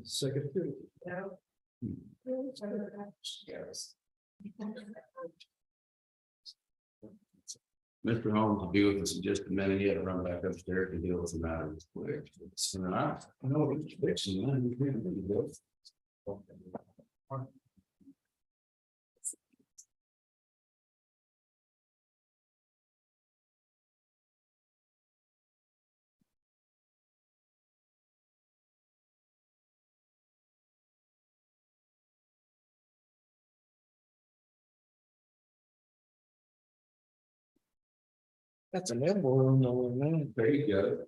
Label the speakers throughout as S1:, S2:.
S1: Secretary. Mr. Holmes will be with us in just a minute. He had to run back upstairs to deal with some matters. So I know it's fixing. That's an elbow on the man. There you go.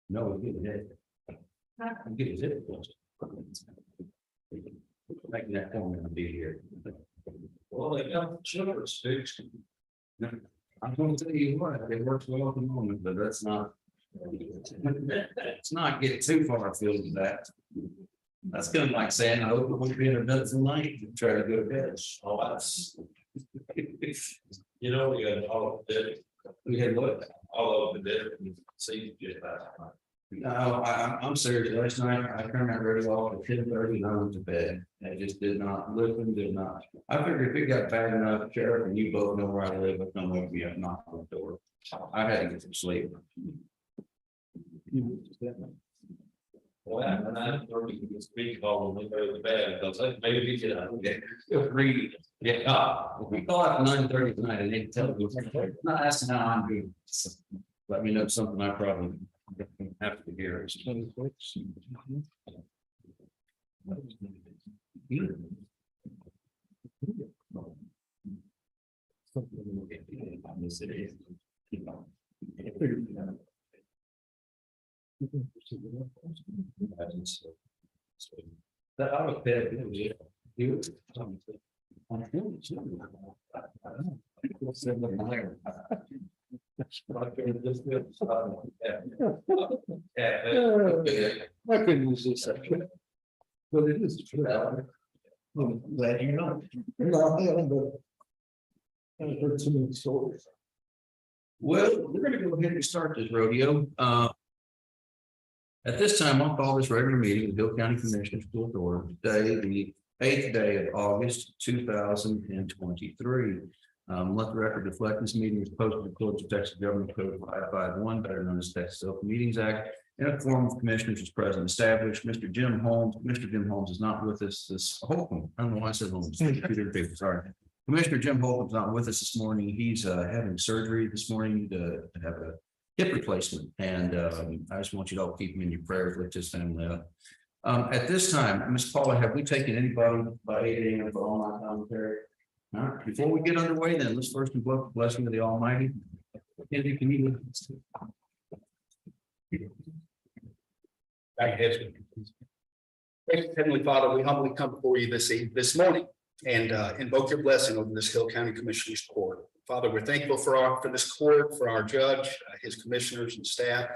S1: No, he didn't hit it. I'm getting hit. Making that point to be here. Well, they got children's fixed. I'm going to tell you what, it works well at the moment, but that's not. It's not getting too far afield of that. That's kind of like saying, I hope it won't be in a bed tonight to try to go to bed. Oh, that's. You know, we got all of it. We had what? All of it. See, just last night. No, I'm serious. Last night I turned that radio off at 10:30 and I went to bed. I just did not listen, did not. I figured if it got bad enough, Sheriff, and you both know where I live, it's gonna wake me up, knock on the door. I had to get some sleep. Well, and I don't think you can speak all when we go to bed, because maybe we should read. Yeah, we call it 9:30 tonight and they tell me, not asking how I'm doing. So let me know something I probably have to hear. That I was bad. I couldn't use this section. But it is true. I'm glad you know. I've heard so many stories. Well, we're gonna go ahead and start this rodeo. At this time, I'll call this regular meeting of the Hill County Commissioners to order today, the 8th day of August, 2023. Let the record reflect this meeting was posted according to Texas Government Code 551, better known as Texas Open Meetings Act, and a quorum of commissioners is present established. Mr. Jim Holmes is not with us this. Holcomb, I don't know why I said Holmes. Sorry. Commissioner Jim Holcomb is not with us this morning. He's having surgery this morning to have a hip replacement, and I just want you to all keep him in your prayers with his family up. At this time, Ms. Paula, have we taken anybody by 8 a.m. for online commentary? All right, before we get underway, then let's first invoke the blessing of the Almighty. Andy, can you?
S2: Gracious Heavenly Father, we humbly come before you this morning and invoke your blessing over this Hill County Commissioners Court. Father, we're thankful for this court, for our judge, his commissioners and staff.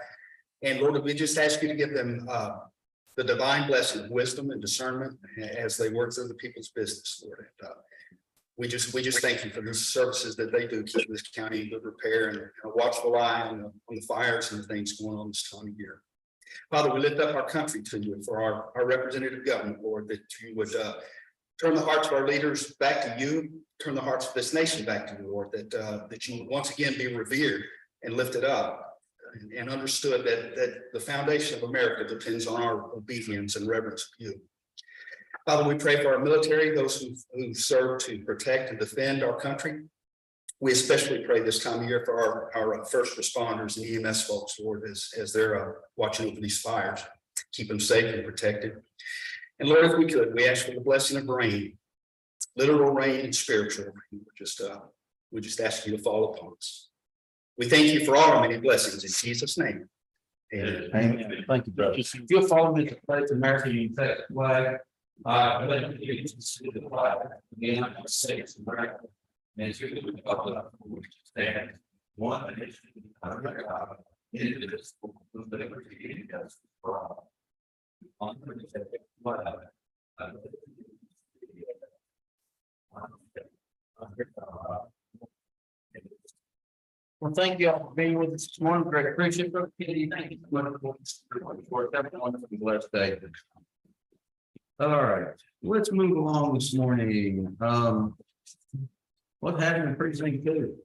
S2: And Lord, we just ask you to give them the divine blessing of wisdom and discernment as they work through the people's business, Lord. And, we just thank you for the services that they do, keep this county in good repair and a watchful eye on the fires and the things going on this time of year. Father, we lift up our country to you for our representative government, Lord, that you would turn the hearts of our leaders back to you, turn the hearts of this nation back to you, Lord, that you would once again be revered and lifted up and understood that the foundation of America depends on our obedience and reverence of you. Father, we pray for our military, those who serve to protect and defend our country. We especially pray this time of year for our first responders and EMS folks, Lord, as they're watching over these fires, keep them safe and protected. And Lord, if we could, we ask for the blessing of rain, literal rain and spiritual rain. We just ask you to fall upon us. We thank you for all our many blessings in Jesus' name.
S1: Amen. Amen. Thank you, brother. If you'll follow me to the pledge of American United flag. I pledge allegiance to the flag of the United States of America and to the republic for which it stands, one nation under God, indivisible, with liberty and justice for all. On the flag under God, Well, thank you all for being with us this morning. Great appreciate it. Kitty, thank you so much for everyone. Have a blessed day. All right, let's move along this morning. What happened in precinct 2?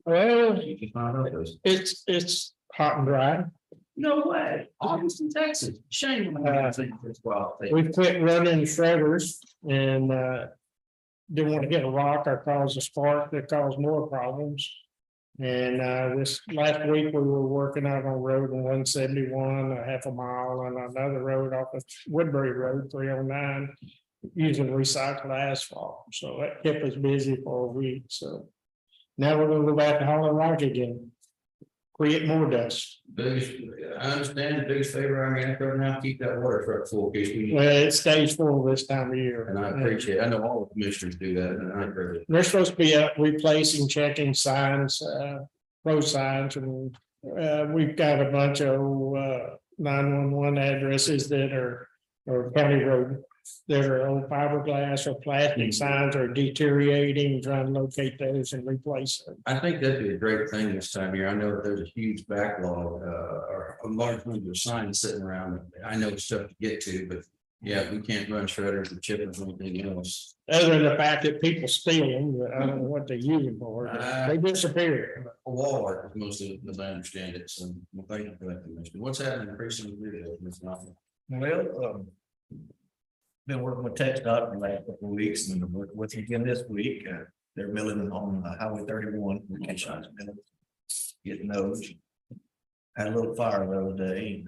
S3: Well,
S1: You can find out those.
S3: it's hot and dry.
S1: No way. August in Texas. Shame.
S3: We've quit running shredders and didn't want to hit a rock or cause a spark that caused more problems. And this last week, we were working out on road 171, a half a mile, and another road off of Woodbury Road 309, using recycled asphalt. So that kept us busy for a week. So now we're gonna go back to Hollow Rock again. Create more dust.
S1: Biggest, I understand the biggest favor I can right now, keep that water truck full, in case we need.
S3: Well, it stays full this time of year.
S1: And I appreciate, I know all the commissioners do that, and I agree.
S3: They're supposed to be replacing, checking signs, road signs, and we've got a bunch of 911 addresses that are, or county road, that are old fiberglass or plastic signs are deteriorating, trying to locate those and replace them.
S1: I think that'd be a great thing this time of year. I know that there's a huge backlog, or a large number of signs sitting around. I know stuff to get to, but yeah, we can't run shredders or chippers or anything else.
S3: Other than the fact that people steal them, I don't know what they use them for, they disappear.
S1: A wall art is most of it, as I understand it, so well, thank you for that, Commissioner. What's happening in precinct 3 today, Ms. Knopfler?
S4: Well, been working with Tech Dot for the last couple of weeks and working with them again this week. They're milling on Highway 31. Getting those. Had a little fire the other day.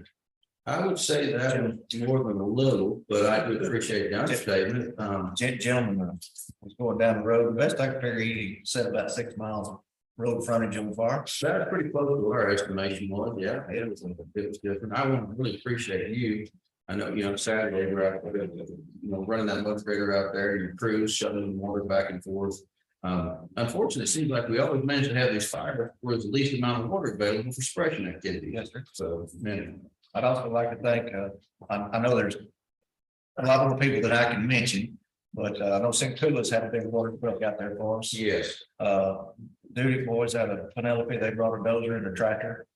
S1: I would say that was more than a little, but I do appreciate the understatement.
S4: Gentleman was going down the road. The best I could figure, he said about 6 miles of road frontage on fire.
S1: That's pretty close to our estimation was, yeah, it was different. I want to really appreciate you. I know, Saturday, we're out, running that motivator out there, your crews shoving the water back and forth. Unfortunately, it seems like we always manage to have these fires where there's the least amount of water available for suppression activity.
S4: Yes, sir.
S1: So, man,
S4: I'd also like to thank, I know there's a lot more people that I can mention, but I know St. Toulouse had a big water truck out there for us.
S1: yes.
S4: Duty boys out of Penelope, they brought a dozer and a tractor.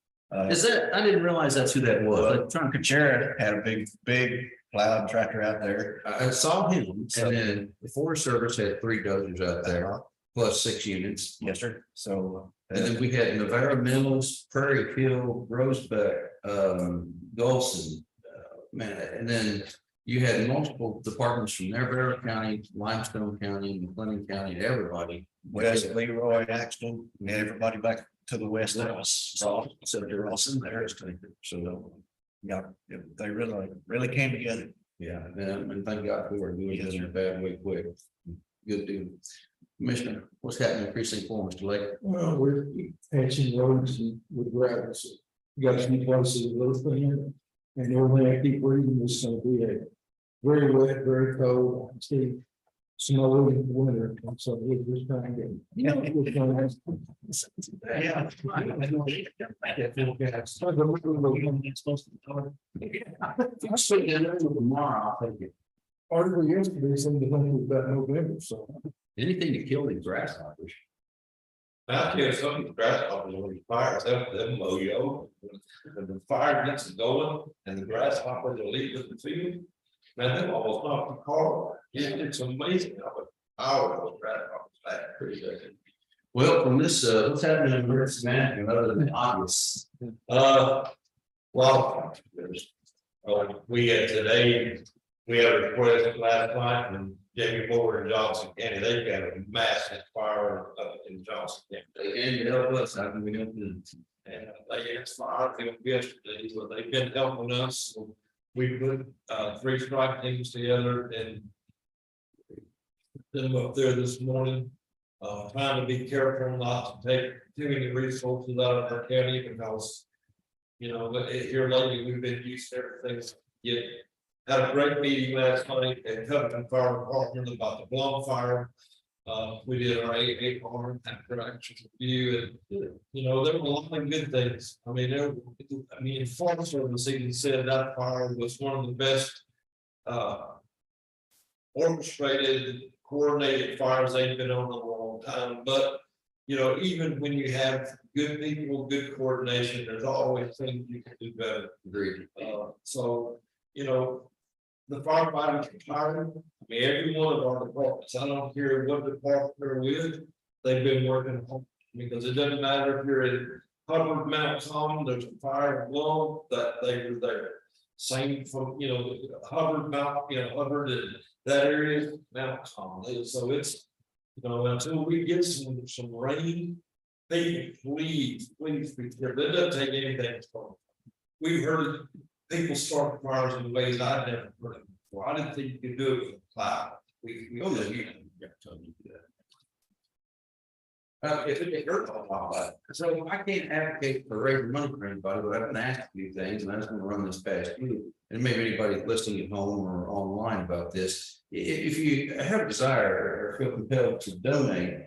S1: Is that, I didn't realize that's who that was.
S4: Sharon had a big plow tractor out there.
S1: I saw him, and then the Forest Service had 3 dozers out there, plus 6 units.
S4: Yes, sir. So.
S1: And then we had Navarro Mills, Prairie Hill, Rosebeck, Golson, man, and then you had multiple departments from Navarro County, Limestone County, McLennan County, everybody.
S4: West Leroy, Axton, everybody back to the west of us. So they're all in there. So, yeah, they really came together.
S1: Yeah, and thank God we were doing this in a bad way quick. Good deal. Commissioner, what's happening in precinct 4, Mr. Lake?
S5: Well, we're patching roads with gravel, so you got some places a little thin. And the only I keep reading is gonna be a very wet, very cold, see snow in the winter, and so we're just trying to.
S4: Yeah.
S1: I'm sitting in there tomorrow, I'll take it.
S5: Article yesterday said the money was about November, so.
S1: Anything to kill these grasshoppers.
S6: Now, yeah, some of the grasshoppers when the fires, them mow you over. When the fire gets going and the grasshoppers are leaving the field. Man, them almost knocked the car. Yeah, it's amazing how much power those grasshoppers back. Appreciate it.
S1: Well, from this, what's happening in emergency management other than obvious?
S6: Well, there's, we had today, we had a request last night from Jamie Moore in Johnson County. They've got a massive fire up in Johnson County.
S1: They came to help us, how can we help them?
S6: And they asked for our help yesterday, so they've been helping us. So we put 3 strike teams together and them up there this morning. Trying to be careful not to take too many resources out of our county because, here lately we've been used to everything. Yet had a great meeting last night at Covington Fire Department about the Blum fire. We did our 8 farm after action review, and there were a lot of good things. Forest Service even said that fire was one of the best orchestrated, coordinated fires they've been on in a long time. But you know, even when you have good people, good coordination, there's always things you can do better.
S1: Agreed.
S6: So, you know, the firefighters retired, I mean, every one of our departments, I don't care what department they're with, they've been working hard. Because it doesn't matter if you're in Hubbard, Mount Com, there's a fire below, that they were there. Same from, you know, Hubbard, Mount, you know, Hubbard and that area, Mount Com, so it's, you know, until we get some rain. Please, be careful. It doesn't take anything. We've heard people start fires in ways I've never heard of before. I didn't think you could do it with a cloud. We
S1: Oh, yeah, yeah, totally do that. If it hurts a lot, so I can't advocate for raising money for anybody, but I've been asked a few things, and I just want to run this past you. And maybe anybody listening at home or online about this, if you have a desire or feel compelled to donate,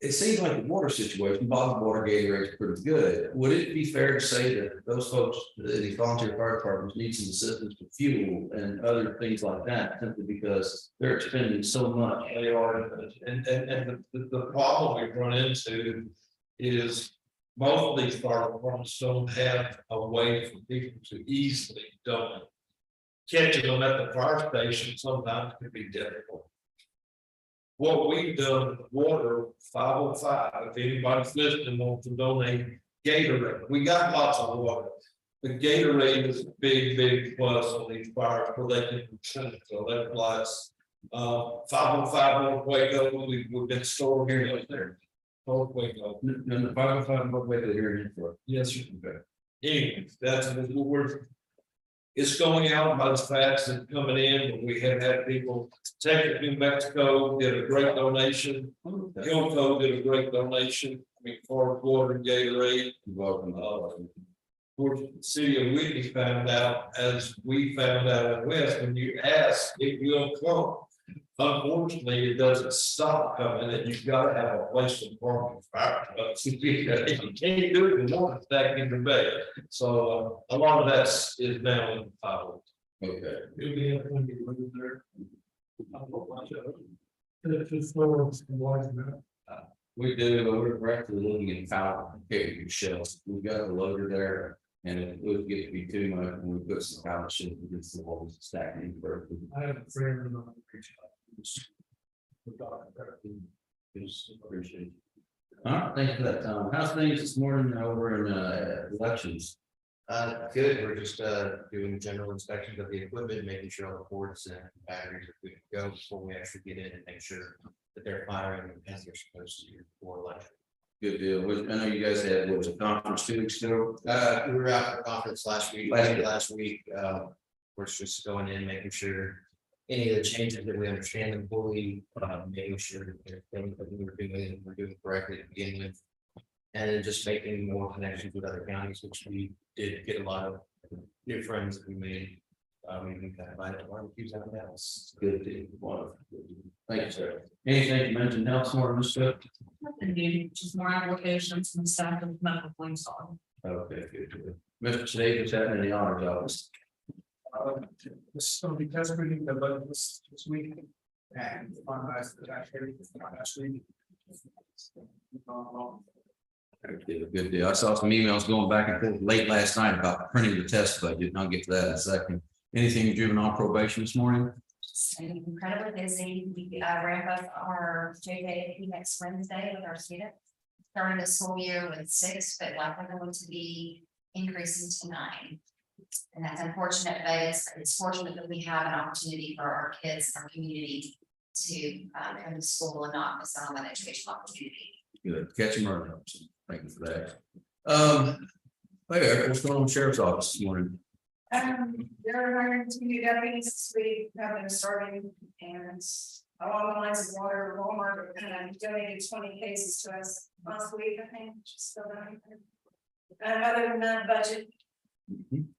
S1: it seems like the water situation, bottled water, Gatorade is pretty good. Would it be fair to say that those folks, the volunteer fire departments need some assistance with fuel and other things like that, simply because they're expending so much?
S6: They are, and the problem we run into is most of these fire departments don't have a way for people to easily donate. Catching them at the fire station sometimes can be difficult. What we've done with water 505, if anybody's listening wants to donate Gatorade, we got lots of water. The Gatorade is a big plus on these fires where they can consume it, so that applies. 505 North Waco, we've been stored here right there. North Waco.
S1: And the 505, what way they're hearing for?
S6: Yes, sir. Anyway, that's what we're. It's going out about as fast as coming in, but we have had people take it to New Mexico, did a great donation. Hillco did a great donation, I mean, for water and Gatorade.
S1: Welcome.
S6: Of course, the city of Whitney found out, as we found out in West, when you ask, it will come. Unfortunately, it doesn't stop coming, and you've got to have a place to park your fire trucks. If you can't do it in one stack in the bay, so a lot of that is now in the file.
S1: Okay.
S6: It'll be up when you move there.
S1: We do, we're actually looking at power carrier shells. We've got a loader there. And it would get to be too much when we put some power shells against the walls, stacking.
S6: I have a friend in
S1: Appreciate it. All right, thank you for that, Tom. How's things this morning over in elections?
S7: Good, we're just doing general inspections of the equipment, making sure all the ports and batteries are good to go before we actually get in and make sure that they're firing as they're supposed to for election.
S1: Good deal. I know you guys had, what was a conference 2 weeks ago?
S7: We were out at the conference last week. We're just going in, making sure any of the changes that we understand them fully, making sure that things that we're doing correctly to begin with. And then just making more connections with other counties, which we did get a lot of new friends that we made. We can kind of find out barbecues out of that.
S1: Good deal. Wonderful. Thank you, sir. Anything to mention else more, Mr.
S8: Nothing new, just more applications and stuff with medical points on.
S1: Okay, good. Mr. Steve, what's happening in the honor's office?
S9: This is going to be test reading the budget this week and finalize the tax rate last week.
S1: Good deal. I saw some emails going back and forth late last night about printing the test budget, and I'll get to that in a second. Anything juvenile probation this morning?
S8: Staying incredibly busy. We ramp up our JKAP next Wednesday with our students. Starting the school year with 6, but likely going to be increasing to 9. And that's unfortunate, but it's fortunate that we have an opportunity for our kids, our community to come to school and not miss out on that educational opportunity.
S1: Good. Catch them early. Thank you for that. Hey, what's going on in the sheriff's office this morning?
S10: There are hiring 2 new deputies this week, have been starting, and along the lines of water, Walmart donated 20 cases to us last week, I think. Still doing it. And other than that, budget.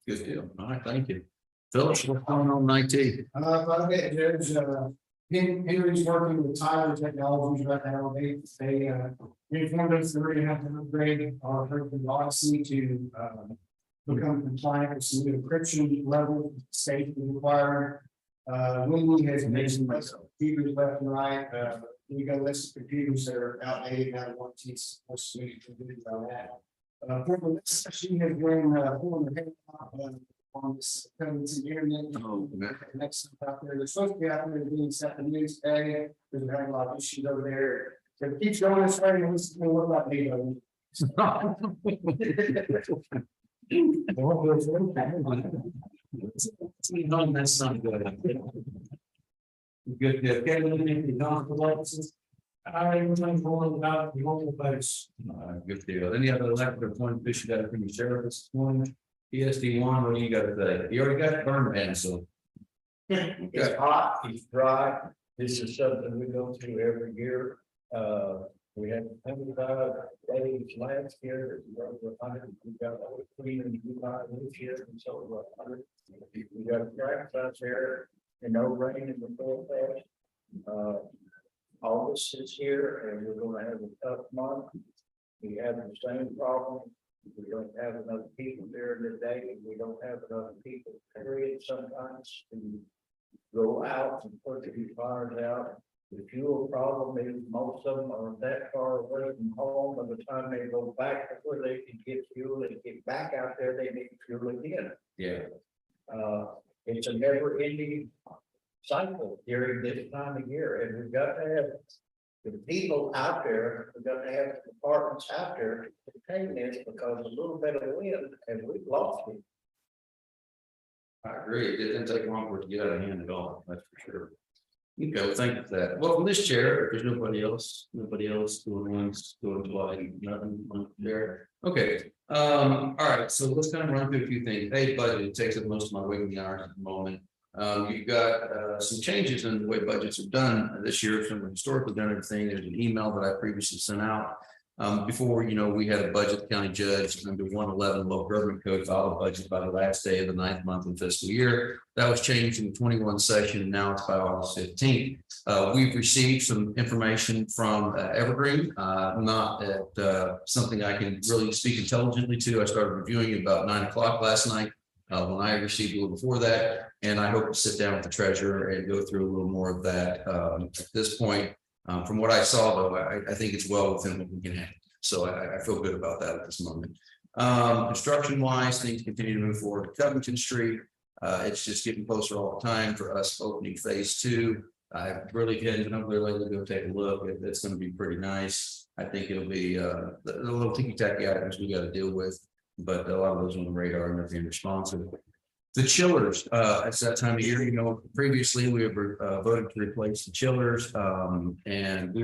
S1: Good deal. All right, thank you. Phillips, what's going on in IT?
S5: Okay, there's Henry's working with Tyler Technologies right now. They informed us that we're gonna have to upgrade our Hurricane Odyssey to become compliant with some new encryption level safety required. Wendy has mentioned myself, keepers left and right,
S9: we got a list of computers that are outdated, now one team's supposed to make computers on that. For the list, she has been, pulling her head out, on this, coming to the internet.
S1: Oh, man.
S9: Next stuff out there, they're supposed to be out there being set the news today, there's a lot of issues over there. So if it keeps going this way, it's gonna look like me, though.
S1: That's not good. Good, good. Anything on the licenses?
S3: Everything's going about the normal pace.
S1: Good deal. Any other elected appointed official got from the sheriff this morning? ESD one, what do you got today? You already got the burn ban, so.
S4: It's hot, it's dry. This is something we go through every year. We had 75 days last year. We got over 3 in July this year, and so we're 100. We got a crack out there and no rain in the forecast. August is here and we're gonna have a tough month. We have the same problem. We don't have enough people during the day. We don't have enough people, period, sometimes to go out and put these fires out. The fuel problem is most of them are that far away from home. By the time they go back to where they can get fuel and get back out there, they need fuel again.
S1: Yeah.
S4: It's a never ending cycle during this time of year, and we've got to have the people out there, we've got to have the departments out there to take this, because a little bit of wind and we've lost it.
S1: I agree. It didn't take long for it to get out of hand at all. That's for sure. Okay, well, thank you for that. Well, from this chair, if there's nobody else doing ones, doing like nothing there. Okay, all right, so let's kind of run through a few things. Hey, budget takes up most of my waking hours at the moment. You've got some changes in the way budgets are done this year, from historically done everything. There's an email that I previously sent out. Before, we had a budget, the county judge under 111 local government code filed a budget by the last day of the 9th month of fiscal year. That was changed in the 21 session, and now it's by August 15th. We've received some information from Evergreen, not at something I can really speak intelligently to. I started reviewing it about 9 o'clock last night. When I received a little before that, and I hope to sit down with the treasurer and go through a little more of that at this point. From what I saw, though, I think it's well within what we can handle. So I feel good about that at this moment. Construction wise, things continue to move forward at Covington Street. It's just getting closer all the time for us opening phase 2. I really been over there lately to go take a look. It's going to be pretty nice. I think it'll be the little ticky-tacky items we got to deal with, but a lot of those on the radar and they're being responsive. The chillers, it's that time of year, previously we were voted to replace the chillers. And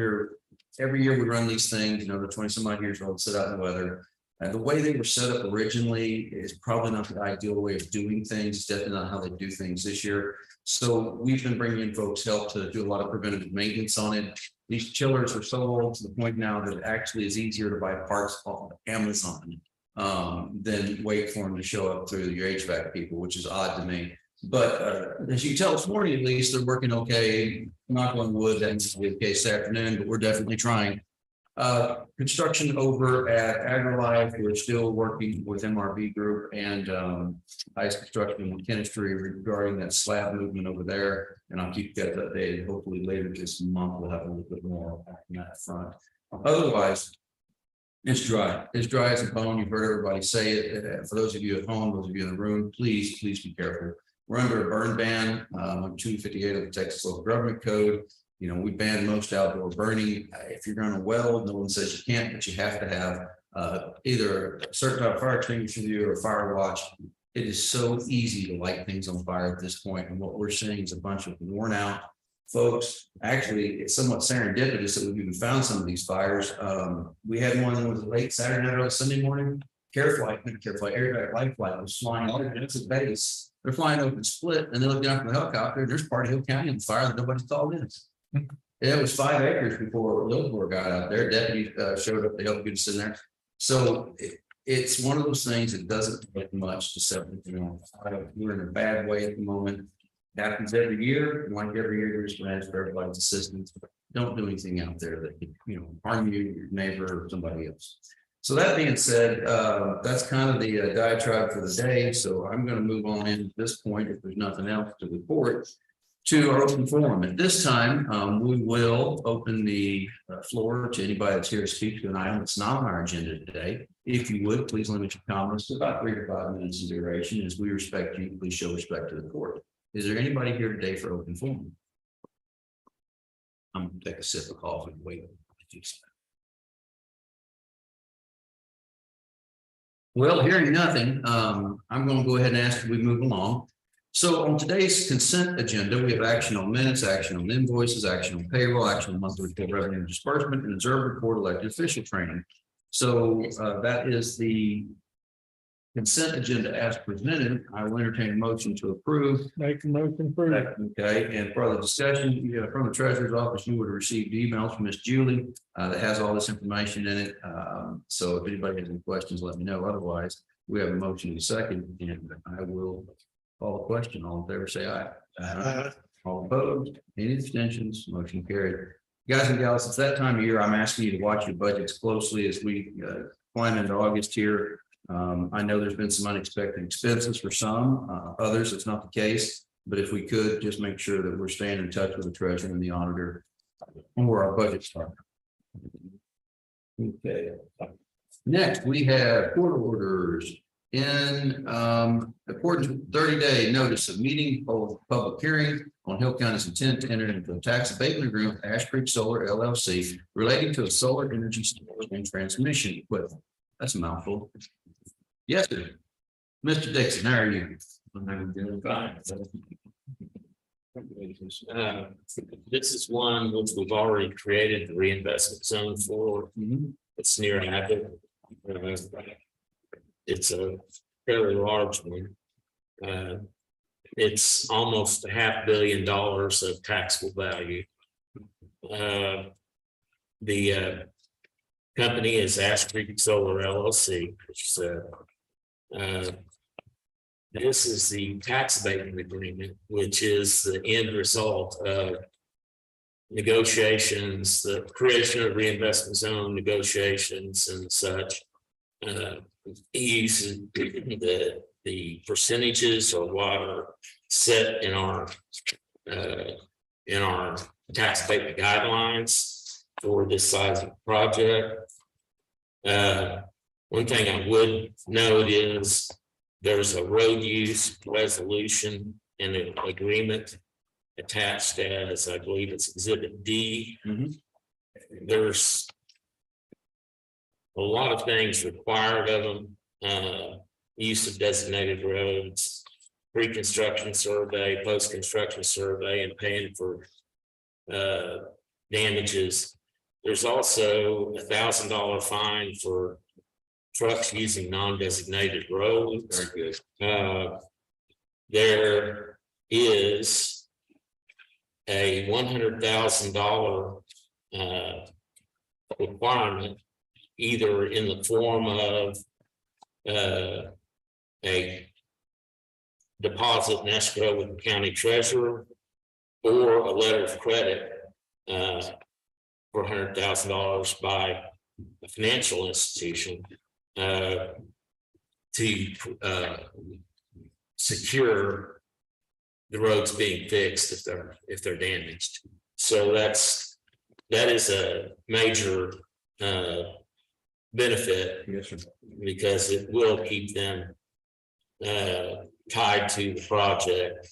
S1: every year we run these things, the 20 some odd years old, sit out in the weather. And the way they were set up originally is probably not the ideal way of doing things. It's definitely not how they do things this year. So we've been bringing in folks' help to do a lot of preventative maintenance on it. These chillers are so old to the point now that it actually is easier to buy parts off Amazon than wait for them to show up through your HVAC people, which is odd to me. But as you can tell this morning, at least they're working okay. Knock on wood, that's the case this afternoon, but we're definitely trying. Construction over at AgriLife, we're still working with MRB Group and Ice Construction and Chemistry regarding that slab movement over there. And I'll keep you guys updated. Hopefully later this month, we'll have a little bit more on that front. Otherwise, it's dry. It's dry as a bone. You've heard everybody say it. For those of you at home, those of you in the room, please be careful. We're under a burn ban on 258 of the Texas Local Government Code. We ban most outdoor burning. If you're going to weld, no one says you can't, but you have to have either a certain type of fire extinguisher with you or fire watch. It is so easy to light things on fire at this point, and what we're seeing is a bunch of worn out folks. Actually, it's somewhat serendipitous that we've even found some of these fires. We had one that was late Saturday night or Sunday morning. Air light flight was flying over. It's a base. They're flying open split, and they look down from the helicopter. There's part of Hill County on fire that nobody's called in. It was 5 acres before Lilburg got out there. Deputies showed up to help get us in there. So it's one of those things that doesn't take much to set it on fire. We're in a bad way at the moment. It happens every year. And like every year, there's plans for everybody's assistance. Don't do anything out there that could, harm you, your neighbor, or somebody else. So that being said, that's kind of the diatribe for the day. So I'm going to move on in at this point, if there's nothing else to report, to our open forum. At this time, we will open the floor to anybody that's here to speak to an item that's not on our agenda today. If you would, please limit your comments to about 3 to 5 minutes in duration. As we respect you, please show respect to the court. Is there anybody here today for open forum? I'm gonna take a sip of coffee and wait. Well, hearing nothing, I'm going to go ahead and ask that we move along. So on today's consent agenda, we have action on minutes, action on invoices, action on payroll, action on monthly report revenue disbursement, and reserve report elected official training. So that is the consent agenda as presented. I will entertain a motion to approve.
S3: Make a motion for it.
S1: Okay, and further discussion, from the treasurer's office, you would have received emails from Miss Julie that has all this information in it. So if anybody has any questions, let me know. Otherwise, we have a motion in a second, and I will call the question. All in favor, say aye. All opposed, any abstentions, motion carried. Guys and gals, it's that time of year. I'm asking you to watch your budgets closely as we climb into August here. I know there's been some unexpected expenses for some, others, it's not the case. But if we could just make sure that we're staying in touch with the treasurer and the auditor on where our budgets are. Okay. Next, we have court orders in accordance with 30-day notice of meeting of public hearing on Hill County's intent to enter into a tax abatement agreement with Ash Creek Solar LLC relating to a solar energy storage and transmission equipment. That's a mouthful. Yes, sir. Mr. Dixon, how are you?
S11: I'm doing fine. This is one which we've already created the reinvestment zone for. It's near Abbott. It's a fairly large one. It's almost $500 million of taxable value. The company is Ash Creek Solar LLC, which is this is the tax abatement agreement, which is the end result of negotiations, the creation of reinvestment zone negotiations and such. Uses the percentages or what are set in our tax abatement guidelines for this size of project. One thing I would note is there's a road use resolution and an agreement attached as, I believe it's Exhibit D. There's a lot of things required of them, use of designated roads, pre-construction survey, post-construction survey, and paying for damages. There's also a $1,000 fine for trucks using non-designated roads.
S1: Very good.
S11: There is a $100,000 requirement, either in the form of a deposit and escrow with the county treasurer, or a letter of credit for $100,000 by a financial institution to secure the roads being fixed if they're damaged. So that is a major benefit.
S1: Yes, sir. Because
S11: it will keep them tied to the project.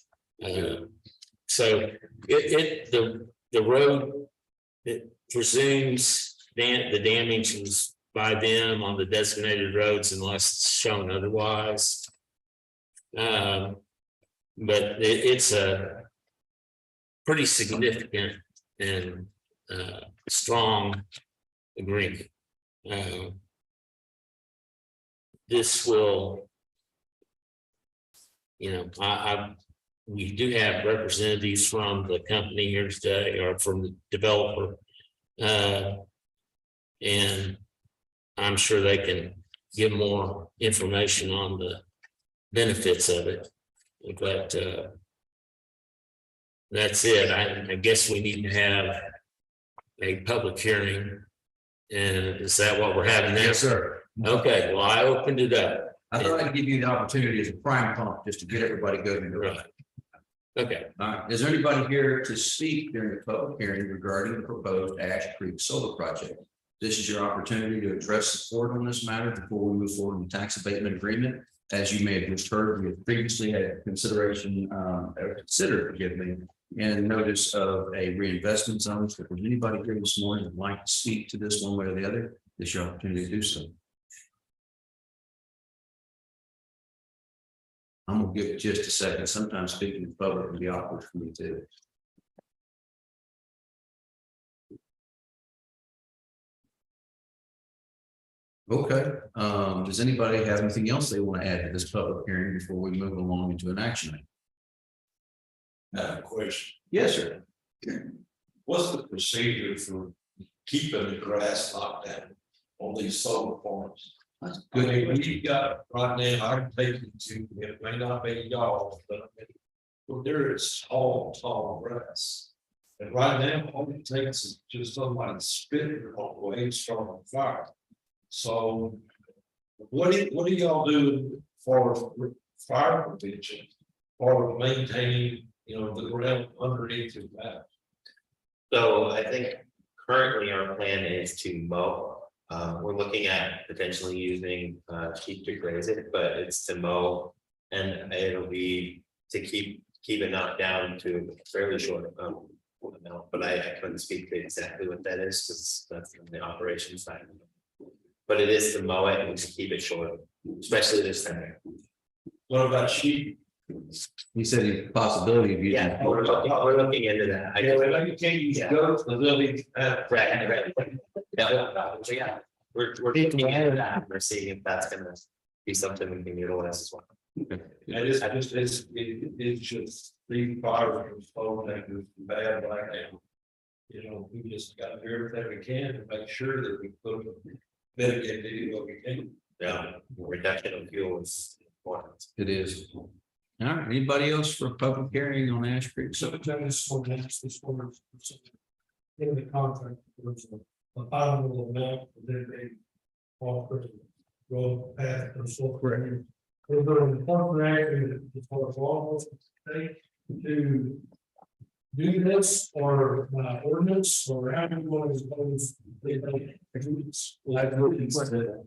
S11: So the road, it presumes the damage is by them on the designated roads unless it's shown otherwise. But it's a pretty significant and strong agreement. This will, we do have representatives from the company here today, or from the developer, and I'm sure they can give more information on the benefits of it. But that's it. I guess we need to have a public hearing. And is that what we're having now?
S1: Yes, sir.
S11: Okay, well, I opened it up.
S1: I thought I'd give you the opportunity as a prime pump just to get everybody going.
S11: Right. Okay,
S12: All right, is there anybody here to speak during the public hearing regarding the proposed Ash Creek Solar Project? This is your opportunity to address the board on this matter before we move forward with the tax abatement agreement. As you may have just heard, we have previously had consideration, or considered, forgive me, and notice of a reinvestment zone. If there's anybody here this morning that'd like to speak to this one way or the other, this is your opportunity to do so. I'm gonna give it just a second. Sometimes speaking in public can be awkward for me too. Okay, does anybody have anything else they want to add to this public hearing before we move along into an action item?
S6: Question,
S12: Yes, sir.
S6: what's the procedure for keeping the grass locked down on these solar farms?
S12: That's
S6: I
S12: good.
S6: mean, we got right now, I can take you to, it may not be y'all, but I mean, well, there is tall grass. And right now, all it takes is just somebody spitting on the way and starting on fire. So what do y'all do for fire prevention or maintaining, the ground underneath your back?
S7: So I think currently our plan is to mow. We're looking at potentially using sheep to graze it, but it's to mow. And it'll be to keep it knocked down to a fairly short amount, but I couldn't speak to exactly what that is, because that's on the operations side. But it is to mow it and to keep it short, especially this time.
S6: What about sheep?
S12: He said the possibility of using.
S7: Yeah, we're looking into that. I
S6: Yeah,
S7: just-
S6: well, you can't use goats, but they'll be,
S7: Right. Yeah, so yeah, we're looking into that, we're seeing if that's gonna be something we can utilize as well.
S6: it's just the fire control that is bad right now. We just got to do everything we can to make sure that we put mitigate what we can.
S7: Yeah, reduction of fuel is important.
S12: It is. All right, anybody else for a public hearing on Ash Creek? So
S3: I just want to ask this one. In the contract, there's a bottom amount that they offer to road path and so forth. We're going to contract for almost state to do this or ordinance or how do you want to suppose they don't.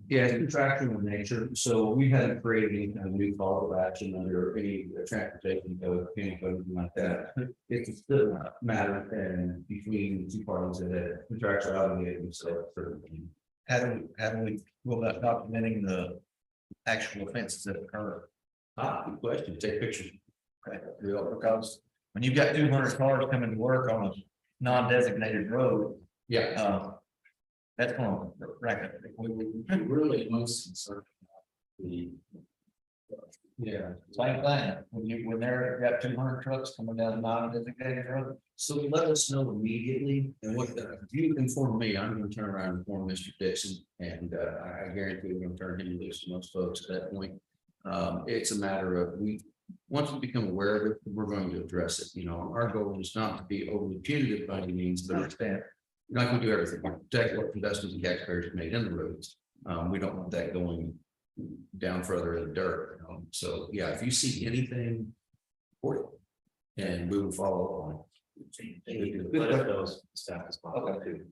S12: Yeah, it's contractual in nature, so we haven't created any kind of new call of action under any transportation code, any code, anything like that. It's still a matter and between the two parties that have contractual obligated, so.
S13: How do we go about documenting the actual offenses that occur?
S12: Good question, take pictures.
S13: Because when you've got 200 cars coming to work on a non-designated road,
S12: Yeah.
S13: that's going to rack up.
S1: We really most concerned.
S12: Yeah,
S13: Same thing, when they're got 200 trucks coming down a non-designated road.
S12: so let us know immediately, and what, if you inform me, I'm gonna turn around and inform Mr. Dixon, and I guarantee we're gonna turn him loose to most folks at that point. It's a matter of, once we become aware of it, we're going to address it, our goal is not to be overly punitive by any means, but understand. You're not gonna do everything, we protect what investments and taxpayers have made in the roads, we don't want that going down further in the dirt, so, yeah, if you see anything, report it, and we will follow up on it.
S7: Let us know as staff as possible too.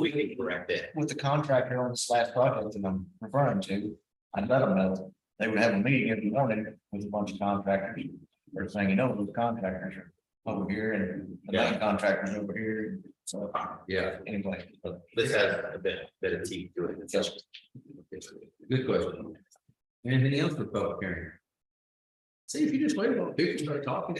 S7: We can correct it.
S13: With the contractor on this last project that I'm referring to, I let them know they would have a meeting every morning with a bunch of contractors. They're saying, the contractors are over here and the main contractors over here. So,
S12: Yeah,
S13: anyway.
S7: This has a bit of teeth to it. It's just-
S12: good question. Anything else for public hearing? See, if you just wait while people start talking.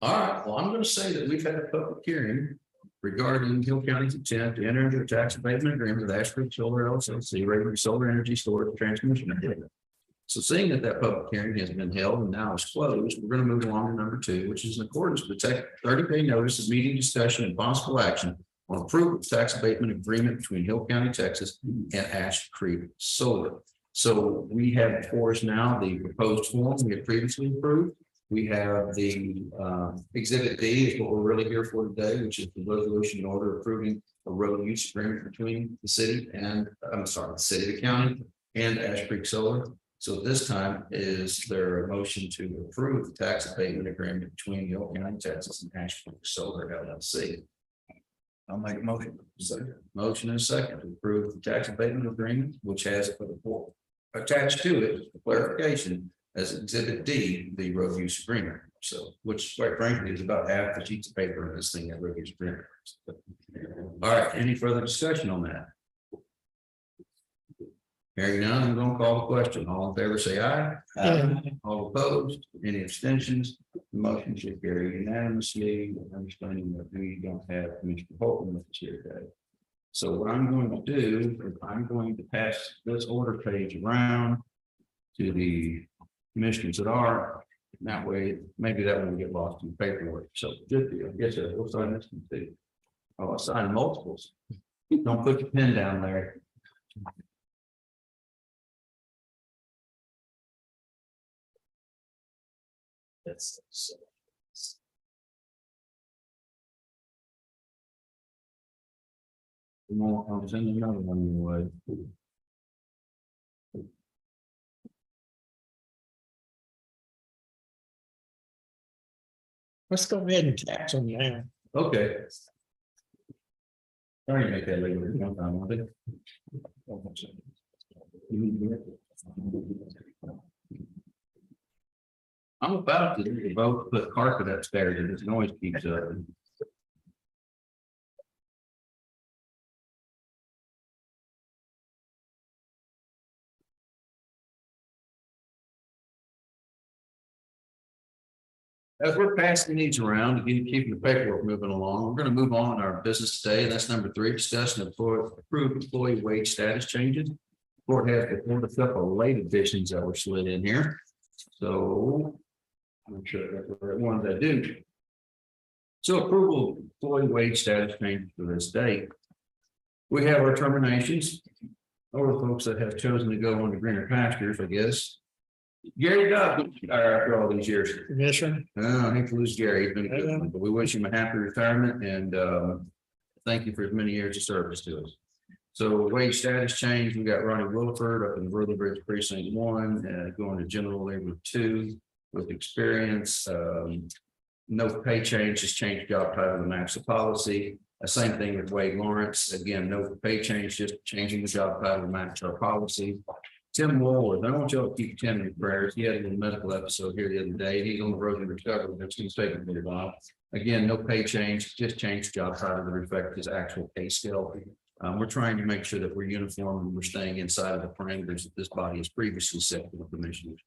S12: All right, well, I'm gonna say that we've had a public hearing regarding Hill County's attempt to enter into a tax abatement agreement with Ash Creek Solar LLC, regular solar energy storage and transmission agreement. So seeing that public hearing has been held and now is closed, we're gonna move along to number 2, which is in accordance with the 30-day notice of meeting discussion and possible action on approval of tax abatement agreement between Hill County, Texas and Ash Creek Solar. So we have before us now the proposed form we had previously approved. We have the exhibit D is what we're really here for today, which is the resolution in order approving a road use agreement between the city and, the city, the county and Ash Creek Solar. So this time, is there a motion to approve the tax abatement agreement between York County, Texas and Asheville Solar LLC?
S13: I'll make a motion.
S12: Motion and a second to approve the tax abatement agreement, which has for the board attached to it, for clarification, as exhibit D, the road use agreement. So, which quite frankly is about half the sheets of paper in this thing, that road use agreement. All right, any further discussion on that? Hearing none, I'm gonna call the question. All in favor, say aye. All opposed, any abstentions? The motion should carry unanimously, understanding that we don't have Commissioner Holton with us here today. So what I'm going to do is I'm going to pass this order page around to the commissioners that are, that way, maybe that won't get lost in the paperwork. So good deal. Yes, sir. We'll sign this one too. Oh, I'll sign multiples. Don't put your pen down there.
S11: That's.
S12: I'll send another one your way.
S3: Let's go ahead and tax them now.
S12: Okay. Sorry to make that later. I'm about to vote, put carpet upstairs and this noise keeps up. As we're passing these around to keep the paperwork moving along, we're going to move on in our business today. That's number 3, discussion of approved employee wage status changes. Court has before the couple late additions that were slid in here. So I'm sure that's the right ones I do. So approval of employee wage status changes for this date. We have our terminations, or the folks that have chosen to go on to greener pastures, I guess. Gary Doug, after all these years.
S3: Commissioner,
S12: I hate to lose Gary, he's been a good one, but we wish him a happy retirement and thank you for as many years of service to us. So wage status change, we got Ronnie Williford up in Worthy Bridge Precinct 1, going to General Labor 2 with experience. No pay change, just change job title to match the policy. Same thing with Wade Lawrence. Again, no pay change, just changing the job title to match our policy. Tim Woolworth, I want y'all to keep Tim in prayers. He had a little medical episode here the other day. He's on the road to recovery. That's going to take a little while. Again, no pay change, just change job title to reflect his actual pay scale. We're trying to make sure that we're uniform and we're staying inside of the parameters that this body has previously set for the commissioners.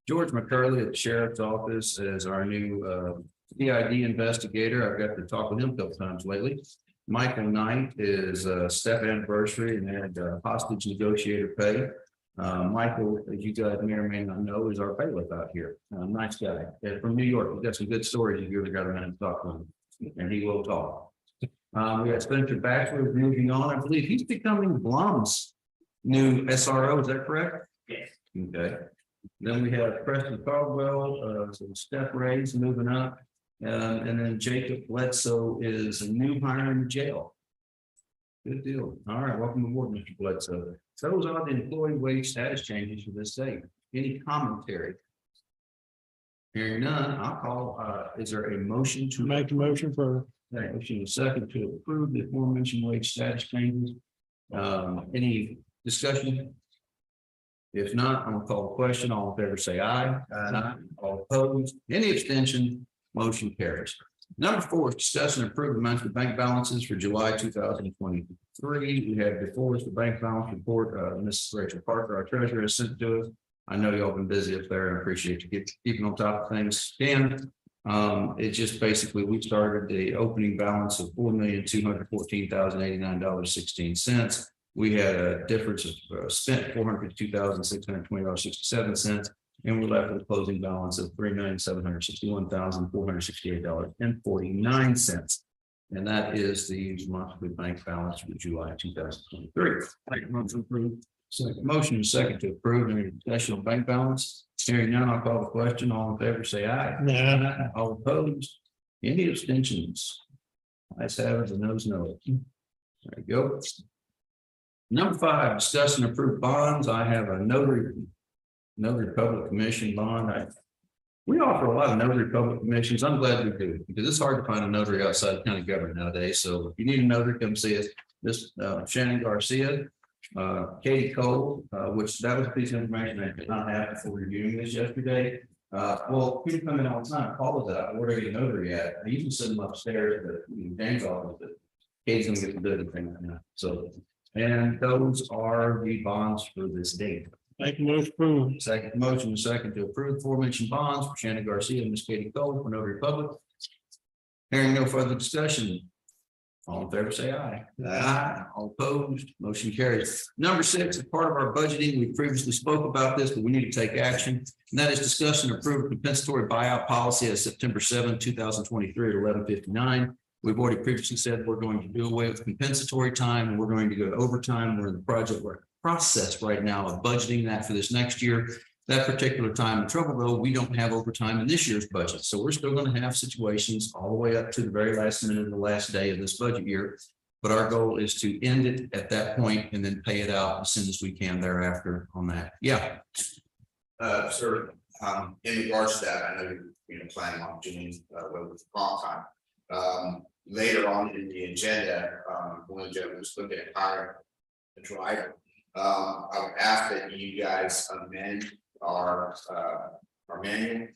S12: George McCurley at the Sheriff's Office is our new CID investigator. I've got to talk with him a couple times lately. Michael Knight is step anniversary and had hostage negotiator pay. Michael, as you guys may or may not know, is our bailiff out here. Nice guy from New York. We've got some good stories. You really got around and talk to him, and he will talk. We got Spencer Batchelor moving on. I believe he's becoming Blum's new SRO. Is that correct? Yes. Okay. Then we have Preston Caldwell, so Steph Ray's moving up, and then Jacob Bledsoe is a new hire in the jail. Good deal. All right, welcome aboard, Mr. Bledsoe. So those are the employee wage status changes for this date. Any commentary? Hearing none, I'll call, is there a motion to
S3: make a motion for
S12: motion a second to approve the aforementioned wage status changes? Any discussion? If not, I'm gonna call the question. All in favor, say aye. Aye. All opposed, any abstention, motion carries. Number 4 is discuss and approve the monthly bank balances for July 2023. We had before us the bank balance report. Mrs. Rachel Parker, our treasurer, has sent to us. I know y'all been busy up there. I appreciate you keeping on top of things. Dan, it just basically we started the opening balance of $4,214,089.16. We had a difference of spent $452,620.67. And we're left with a closing balance of $3,761,468.49. And that is the monthly bank balance for July 2023. Motion approved. Motion is second to approve any additional bank balance. Hearing none, I'll call the question. All in favor, say aye.
S3: no.
S12: All opposed? Any abstentions? Ayes have it, the noes know it. There you go. Number 5, discuss and approve bonds. I have a notary notary public commission bond. We offer a lot of notary public commissions. I'm glad we do, because it's hard to find a notary outside county government nowadays. So if you need a notary, come see us. This Shannon Garcia, Katie Cole, which that was a piece of information I did not have before reviewing this yesterday. Well, people come in all the time, call us out, where are you notary at? I usually send them upstairs, but James office, but Katie's gonna get to do anything right now. So, and those are the bonds for this date.
S3: Make a motion approved.
S12: Second motion, and second to approve aforementioned bonds for Shannon Garcia and Miss Katie Cole for notary public. Hearing no further discussion. All in favor, say aye. Aye. All opposed, motion carries. Number 6, as part of our budgeting, we previously spoke about this, but we need to take action. And that is discuss and approve compensatory buyout policy as September 7, 2023 at 11:59. We've already previously said we're going to do away with compensatory time and we're going to go to overtime. We're in the project process right now of budgeting that for this next year. That particular time, the trouble though, we don't have overtime in this year's budget. So we're still going to have situations all the way up to the very last minute of the last day of this budget year. But our goal is to end it at that point and then pay it out as soon as we can thereafter on that. Yeah.
S14: Sir, in regards to that, I know you're planning on doing with prompt time. Later on in the agenda, one of the gentlemen was looking at hiring a driver. I would ask that you guys amend our manual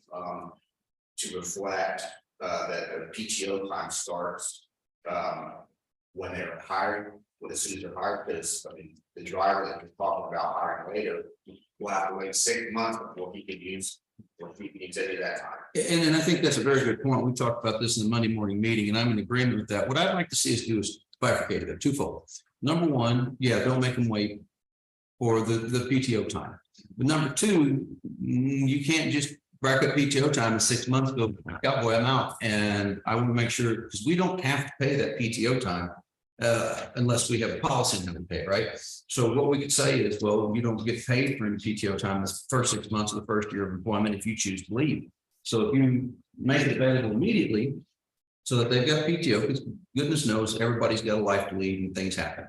S14: to reflect that the PTO time starts when they're hired, as soon as they're hired, because I mean the driver that we're talking about hiring later will have to wait 6 months before he can use any of that time.
S12: And I think that's a very good point. We talked about this in the Monday morning meeting, and I'm in agreement with that. What I'd like to see us do is bifurcate it twofold. Number one, yeah, don't make them wait for the PTO time. But number two, you can't just rack up PTO time in 6 months, go, oh boy, I'm out. And I want to make sure, because we don't have to pay that PTO time unless we have a policy and have to pay, right? So what we could say is, well, you don't get paid for any PTO time the first 6 months of the first year of employment if you choose to leave. So if you make it available immediately so that they've got PTO, because goodness knows everybody's got a life to lead and things happen.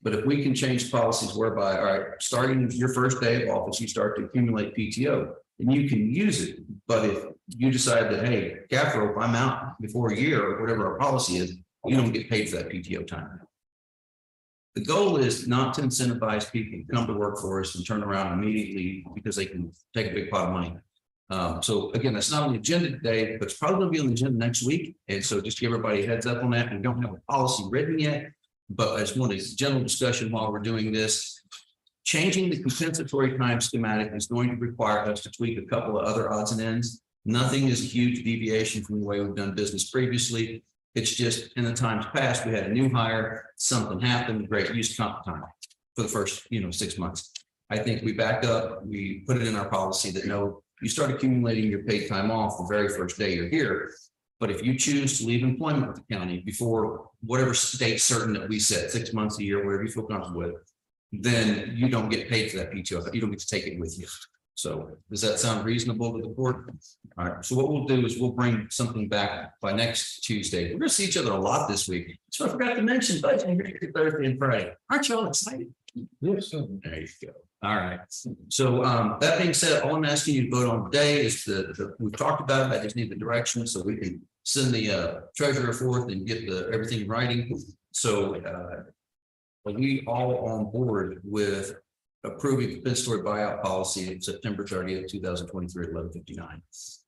S12: But if we can change policies whereby, all right, starting your first day of office, you start to accumulate PTO and you can use it. But if you decide that, hey, Caffro, I'm out before a year or whatever our policy is, you don't get paid for that PTO time. The goal is not to incentivize people to come to work for us and turn around immediately because they can take a big pot of money. So again, that's not on the agenda today, but it's probably going to be on the agenda next week. And so just give everybody a heads up on that. We don't have a policy written yet. But I just want a general discussion while we're doing this. Changing the compensatory time schematic is going to require us to tweak a couple of other odds and ends. Nothing is a huge deviation from the way we've done business previously. It's just in the times past, we had a new hire, something happened, great, use comp time for the first 6 months. I think we back up, we put it in our policy that no, you start accumulating your paid time off the very first day you're here. But if you choose to leave employment with the county before whatever date certain that we set, 6 months, a year, whatever you feel comfortable with, then you don't get paid for that PTO. You don't get to take it with you. So does that sound reasonable to the board? All right. So what we'll do is we'll bring something back by next Tuesday. We're going to see each other a lot this week. So I forgot to mention budget Thursday and Friday. Aren't you all excited?
S5: Yes, sir.
S12: There you go. All right. So that being said, all I'm asking you to vote on today is we've talked about it. I just need the direction so we can send the treasurer forth and get everything in writing. So are we all on board with approving compensatory buyout policy of September 30th, 2023 at 11:59,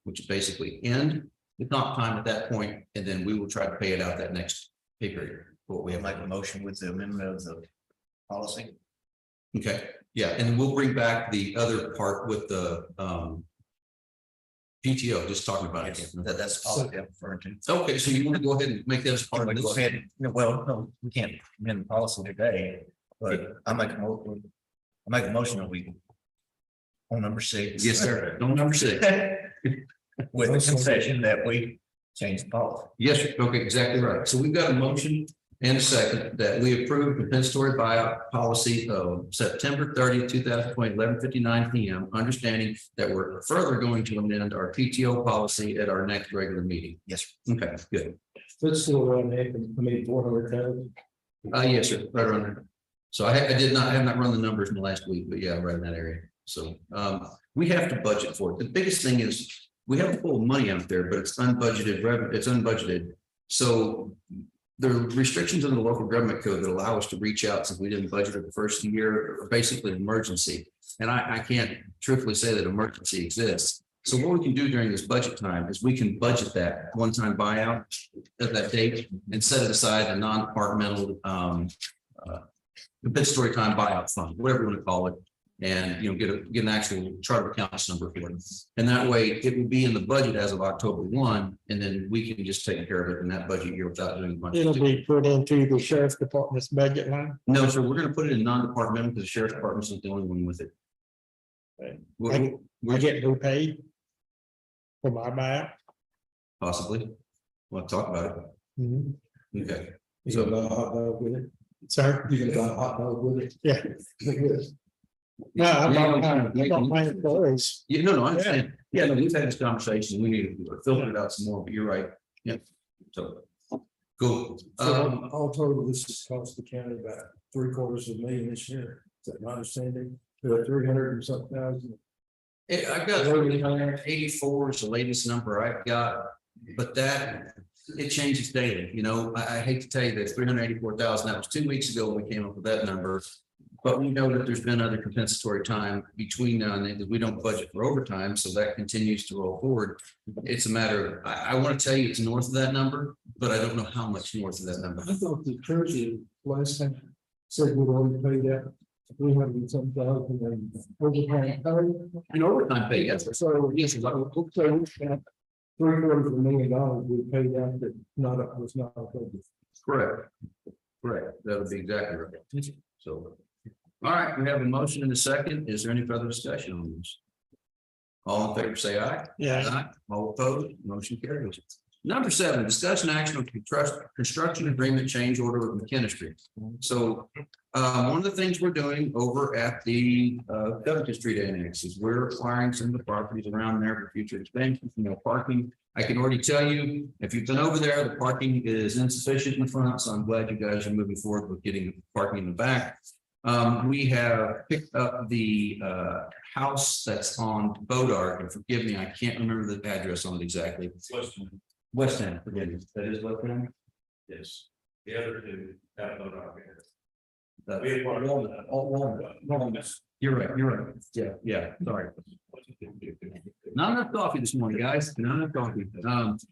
S12: which is basically end the comp time at that point, and then we will try to pay it out that next pay period. What we have
S13: Make a motion with the amendment of the policy.
S12: Okay, yeah, and we'll bring back the other part with the PTO, just talking about it.
S13: That's the policy I'm referring to.
S12: Okay, so you want to go ahead and make that as part of
S13: Go
S12: this?
S13: ahead. Well, no, we can't amend the policy today, but I make a motion that we on number 6.
S12: Yes, sir. No, number 6.
S13: With the concession that we change the policy.
S12: Yes, sir. Okay, exactly right. So we've got a motion and a second that we approve compensatory buyout policy of September 30th, 2020, 11:59 p.m. Understanding that we're further going to amend our PTO policy at our next regular meeting.
S13: Yes.
S12: Okay, good.
S5: Let's still run it. I mean, 400,000.
S12: Yes, sir. Right around there. So I have not run the numbers in the last week, but yeah, right in that area. So we have to budget for it. The biggest thing is we have a full money out there, but it's unbudgeted revenue, it's unbudgeted. So the restrictions in the local government code that allow us to reach out since we didn't budget it the first year are basically an emergency. And I can't truthfully say that emergency exists. So what we can do during this budget time is we can budget that one-time buyout at that date and set it aside a non-departmental compensatory time buyout fund, whatever you want to call it. And, you know, get an actual chart of accounts number for it. And that way it will be in the budget as of October 1, and then we can just take care of it in that budget year without doing much.
S3: It'll be put into the sheriff's department's budget line.
S12: No, sir, we're gonna put it in non-departmental because the sheriff's department's not the only one with it.
S3: Right.
S12: We're
S3: get repaid for my buyout.
S12: possibly, we'll talk about it.
S3: Mhm.
S12: Okay,
S5: You gonna buy a hot dog with it?
S3: Sir,
S5: You gonna buy a hot dog with it?
S3: yeah. No, I bought my employees.
S12: yeah, no, I understand. Yeah, no, we've had this conversation. We need to filter it out some more, but you're right. Yeah. So, cool.
S5: So all total, this has cost the county about $750,000 this year. Is that my understanding? 300 and something thousand.
S12: I've got 384 is the latest number I've got, but that, it changes daily, you know, I hate to tell you that 384,000, that was 2 weeks ago when we came up with that number. But we know that there's been other compensatory time between now and then, that we don't budget for overtime, so that continues to roll forward. It's a matter of, I want to tell you it's north of that number, but I don't know how much north of that number.
S5: I thought the treasurer last time said we'd already paid out 300 and something thousand and overtime.
S12: And overtime pay, yes,
S5: So, yes, so $750,000 we paid out that was not budgeted.
S12: correct. Correct, that would be exactly right. So, all right, we have a motion and a second. Is there any further discussion on this? All in favor, say aye.
S3: Yeah.
S12: Aye. All opposed, motion carries. Number 7, discussion action on construction agreement change order with McKenna Street. So one of the things we're doing over at the Covington Street Annex is we're acquiring some of the properties around there for future expansion, parking. I can already tell you, if you've been over there, the parking is insufficient in the front, so I'm glad you guys are moving forward with getting the parking in the back. We have picked up the house that's on Bodart, and forgive me, I can't remember the address on it exactly. West End, forgive me, that is West End?
S6: Yes, the other two have no dog.
S12: That-
S6: We have one.
S12: Walnut. You're right, yeah, sorry. Not enough coffee this morning, guys, not enough coffee.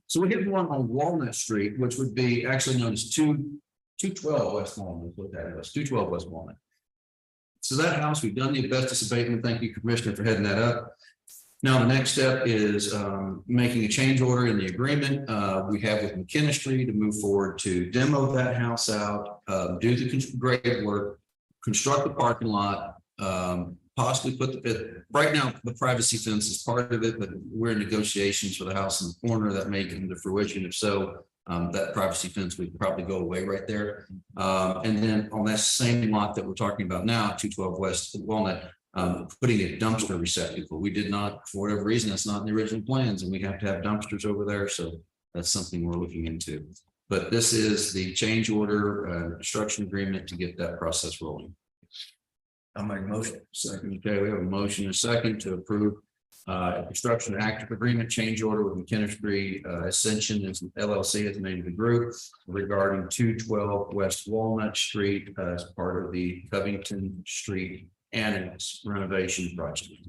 S12: So we have one on Walnut Street, which would be actually known as 212 West Walnut, is what that is, 212 West Walnut. So that house, we've done the asbestos abatement. Thank you, Commissioner, for heading that up. Now, the next step is making a change order in the agreement we have with McKenna Street to move forward to demo that house out, do the grade work, construct the parking lot, possibly put right now, the privacy fence is part of it, but we're in negotiations for the house in the corner that may come to fruition. If so, that privacy fence would probably go away right there. And then on that same lot that we're talking about now, 212 West Walnut, putting a dumpster receptacle. We did not, for whatever reason, that's not in the original plans, and we have to have dumpsters over there. So that's something we're looking into. But this is the change order, construction agreement to get that process rolling.
S13: I'll make a motion.
S12: Second, okay, we have a motion and a second to approve a construction active agreement change order with McKenna Street Ascension as LLC as the name of the group regarding 212 West Walnut Street as part of the Covington Street Annex renovation project.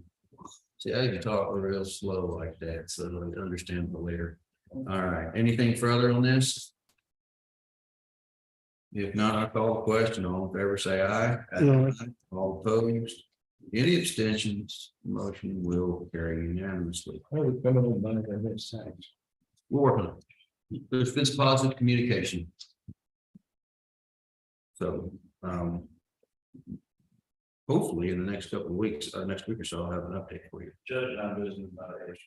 S12: See, I can talk real slow like that, so I understand it later. All right, anything further on this? If not, I call the question. All in favor, say aye.
S3: Yeah.
S12: All opposed? Any abstentions? Motion will carry unanimously.
S5: I would come on by that next time.
S12: We'll work on it. There's been some positive communication. So, hopefully in the next couple of weeks, next week or so, I'll have an update for you.
S6: Judge, I'm business about it.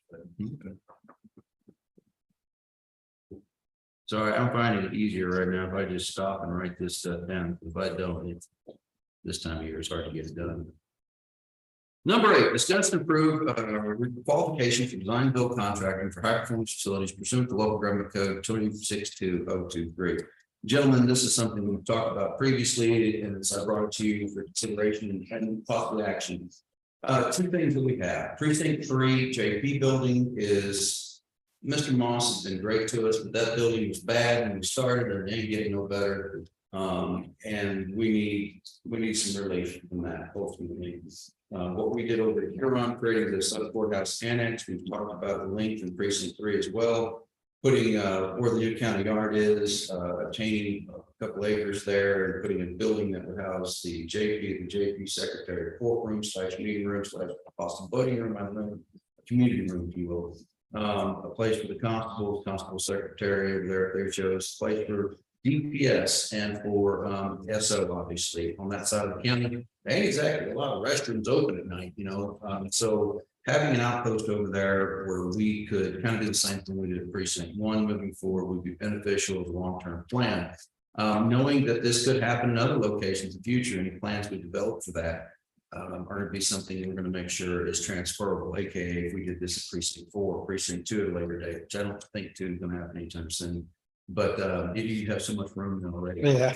S12: Sorry, I'm finding it easier right now if I just stop and write this stuff down. If I don't, it's this time of year, it's hard to get it done. Number 8, discuss and approve qualification for design build contracting for high performance facilities pursuant to local government code 262-023. Gentlemen, this is something we've talked about previously, and as I brought it to you for consideration and possible action. Two things that we have. Precinct 3, JP building is, Mr. Moss has been great to us, but that building was bad when we started and it ain't getting no better. And we need some relief from that ultimately. What we did over here on creating the South Courthouse Annex, we've talked about the length in precinct 3 as well. Putting where the new county yard is, obtaining a couple acres there and putting a building that would house the JP secretary, courtroom / meeting room / Boston voting room, I don't know, a community room, if you will. A place for the constable secretary over there, their shows, place for DPS and for SO, obviously, on that side of the county. Ain't exactly a lot of restrooms open at night, so having an outpost over there where we could kind of do the same thing we did at precinct 1 moving forward would be beneficial as a long-term plan. Knowing that this could happen in other locations in the future, any plans we develop for that are going to be something we're going to make sure is transferable, aka if we did this at precinct 4, precinct 2 at a later date, which I don't think 2 is going to happen anytime soon. But you have so much room already.
S3: Yeah.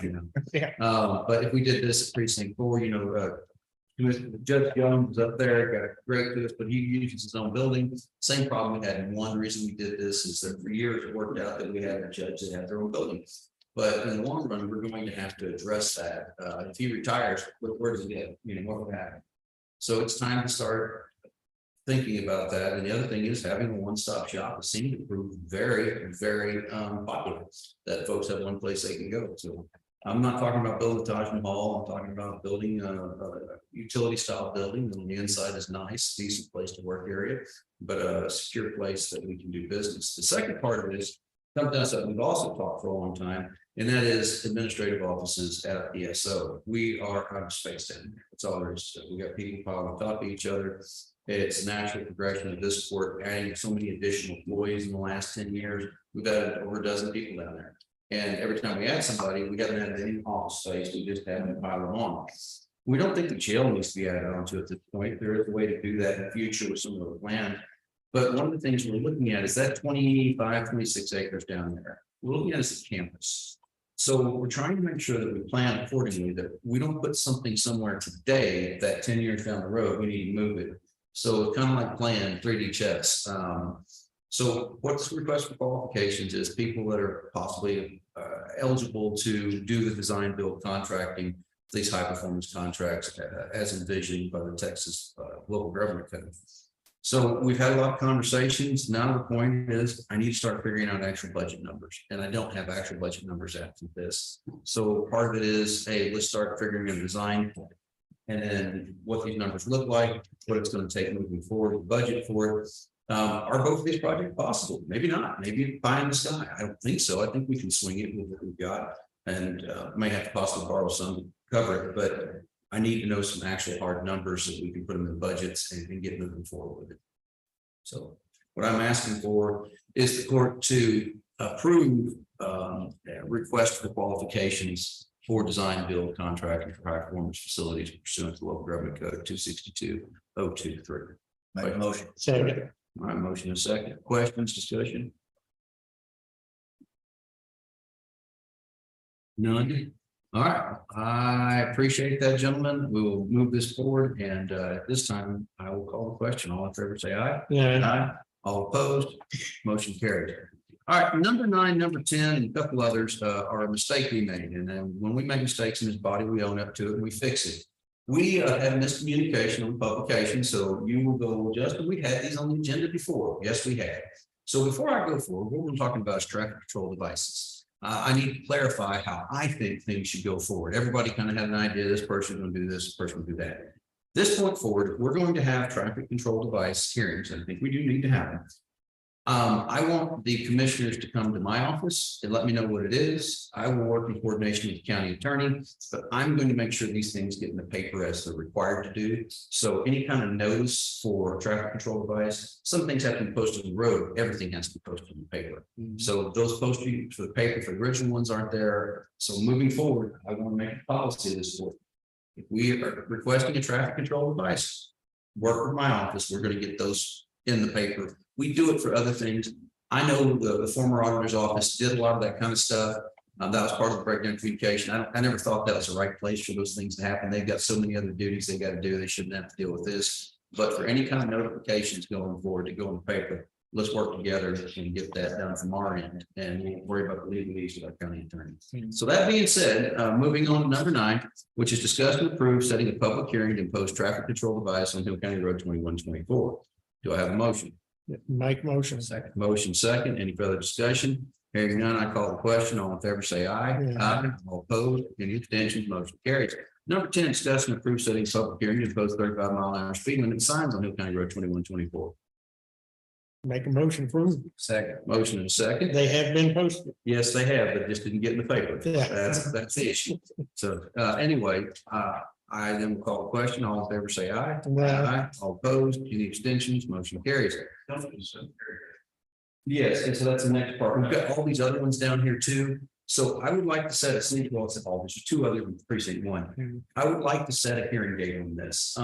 S12: Yeah. But if we did this at precinct 4, Judge Young was up there, got great to us, but he uses his own building. Same problem we had in 1. Reason we did this is that for years it worked out that we had a judge that had their own building. But in the long run, we're going to have to address that. If he retires, where does he get? What will happen? So it's time to start thinking about that. And the other thing is having a one-stop shop has seemed to prove very, very popular, that folks have one place they can go to. I'm not talking about building Taj Mahal. I'm talking about building a utility style building. And the inside is nice, decent place to work area, but a secure place that we can do business. The second part of it is something else that we've also talked for a long time, and that is administrative offices at ESO. We are out of space down there. That's all there is. We got people piling on top of each other. It's a natural progression of this court, adding so many additional employees in the last 10 years. We've added over a dozen people down there. And every time we add somebody, we haven't added any office space. We just have them pile them on. We don't think the jail needs to be added onto at this point. There is a way to do that in the future with some of the land. But one of the things we're looking at is that 25, 26 acres down there. We're looking at it as a campus. So we're trying to make sure that we plan accordingly, that we don't put something somewhere today that 10 years down the road, we need to move it. So it's kind of like playing 3D chess. So what's the request for qualifications is people that are possibly eligible to do the design build contracting, these high performance contracts as envisioned by the Texas local government code. So we've had a lot of conversations. Now the point is I need to start figuring out actual budget numbers, and I don't have actual budget numbers after this. So part of it is, hey, let's start figuring a design plan. And then what these numbers look like, what it's going to take moving forward, the budget for it. Are both of these projects possible? Maybe not. Maybe pie in the sky. I don't think so. I think we can swing it with what we've got, and may have to possibly borrow some to cover it. But I need to know some actual hard numbers so that we can put them in budgets and get moving forward with it. So what I'm asking for is the court to approve a request for qualifications for design build contracting for high performance facilities pursuant to local government code 262-023.
S13: Make a motion.
S3: Second.
S12: All right, motion is second. Questions, discussion? None. All right, I appreciate that, gentlemen. We will move this forward, and at this time, I will call the question. All in favor, say aye.
S3: Yeah.
S12: Aye. All opposed, motion carries. All right, number 9, number 10, and a couple others are a mistake we made, and then when we make mistakes in this body, we own up to it and we fix it. We have miscommunication on publication, so you will go, Justin, we had these on the agenda before. Yes, we had. So before I go forward, what we're talking about is traffic control devices. I need to clarify how I think things should go forward. Everybody kind of had an idea, this person will do this person will do that. This point forward, we're going to have traffic control device hearings. I think we do need to have them. I want the commissioners to come to my office and let me know what it is. I will work in coordination with the county attorney, but I'm going to make sure these things get in the paper as they're required to do. So any kind of notice for traffic control device, some things have to be posted on the road. Everything has to be posted in the paper. So those postings for the paper for the original ones aren't there. So moving forward, I want to make a policy of this board. If we are requesting a traffic control device, work with my office, we're going to get those in the paper. We do it for other things. I know the former auditor's office did a lot of that kind of stuff. That was part of the breakdown in communication. I never thought that was the right place for those things to happen. They've got so many other duties they got to do. They shouldn't have to deal with this. But for any kind of notifications going forward to go in the paper, let's work together and get that done from our end, and we'll worry about the legalese with our county attorney. So that being said, moving on to number 9, which is discuss and approve setting a public hearing to impose traffic control device on Hill County Road 2124. Do I have a motion?
S3: Make motion.
S12: Second. Motion second. Any further discussion? Hearing none, I call the question. All in favor, say aye. Aye. All opposed, any abstentions, motion carries. Number 10, discuss and approve setting a public hearing to impose 35-mile-an-hour speed limit signs on Hill County Road 2124.
S3: Make a motion for.
S12: Second. Motion and a second.
S3: They have been posted.
S12: Yes, they have, but just didn't get in the paper.
S3: Yeah.
S12: That's the issue. So anyway, I then will call the question. All in favor, say aye. Aye. All opposed, any abstentions, motion carries. Yes, and so that's the next part. We've got all these other ones down here too. So I would like to set a sneak, well, it's all, there's 2 other in precinct 1. I would like to set a hearing date on this.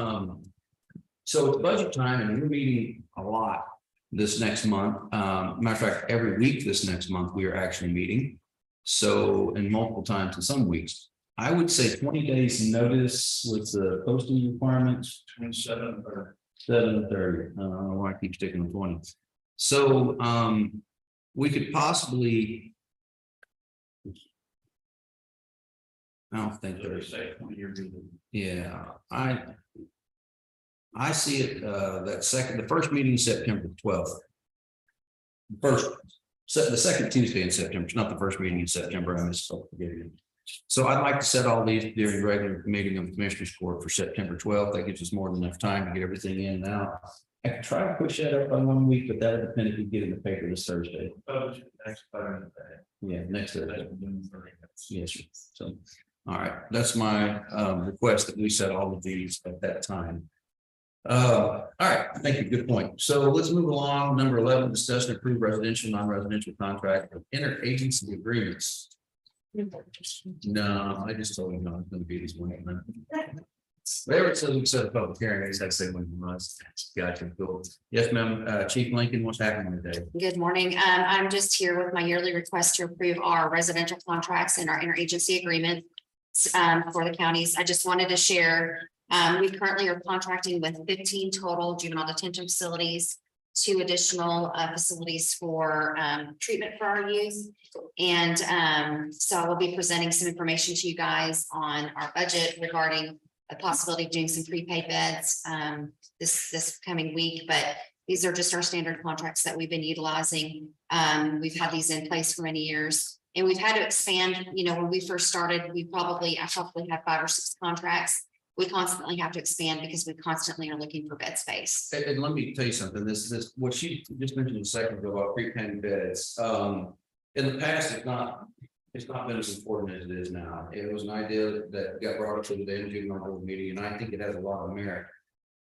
S12: So it's budget time and we're meeting a lot this next month. Matter of fact, every week this next month, we are actually meeting. So, and multiple times in some weeks. I would say 20 days notice with the posting requirements, 27 or 7:30. I don't know why I keep sticking with 20. So we could possibly. I don't think there's. Yeah, I see it the first meeting is September 12th. The second Tuesday in September, it's not the first meeting in September. I misspoke. So I'd like to set all these during regular meeting of the Commissioners Court for September 12th. That gives us more than enough time to get everything in and out. I could try to push that up by 1 week, but that'll depend if we get in the paper this Thursday. Yeah, next Thursday. Yes, sir. So, all right, that's my request that we set all of these at that time. All right, thank you. Good point. So let's move along. Number 11, discuss and approve residential, non-residential contract with interagency agreements. No, I just told him no, it's going to be this one. There it says we set a public hearing. I just had to say when you must. Gotcha. Cool. Yes, ma'am. Chief Lincoln, what's happening today?
S8: Good morning. I'm just here with my yearly request to approve our residential contracts and our interagency agreement for the counties. I just wanted to share, we currently are contracting with 15 total juvenile detention facilities, 2 additional facilities for treatment for our youth. And so I will be presenting some information to you guys on our budget regarding a possibility of doing some prepaid beds this coming week, but these are just our standard contracts that we've been utilizing. We've had these in place for many years, and we've had to expand. You know, when we first started, I probably had 5 or 6 contracts. We constantly have to expand because we constantly are looking for bed space.
S12: And let me tell you something. This what she just mentioned a second ago about prepaid beds. In the past, it's not been as important as it is now. It was an idea that got brought up to the juvenile board meeting, and I think it has a lot of merit.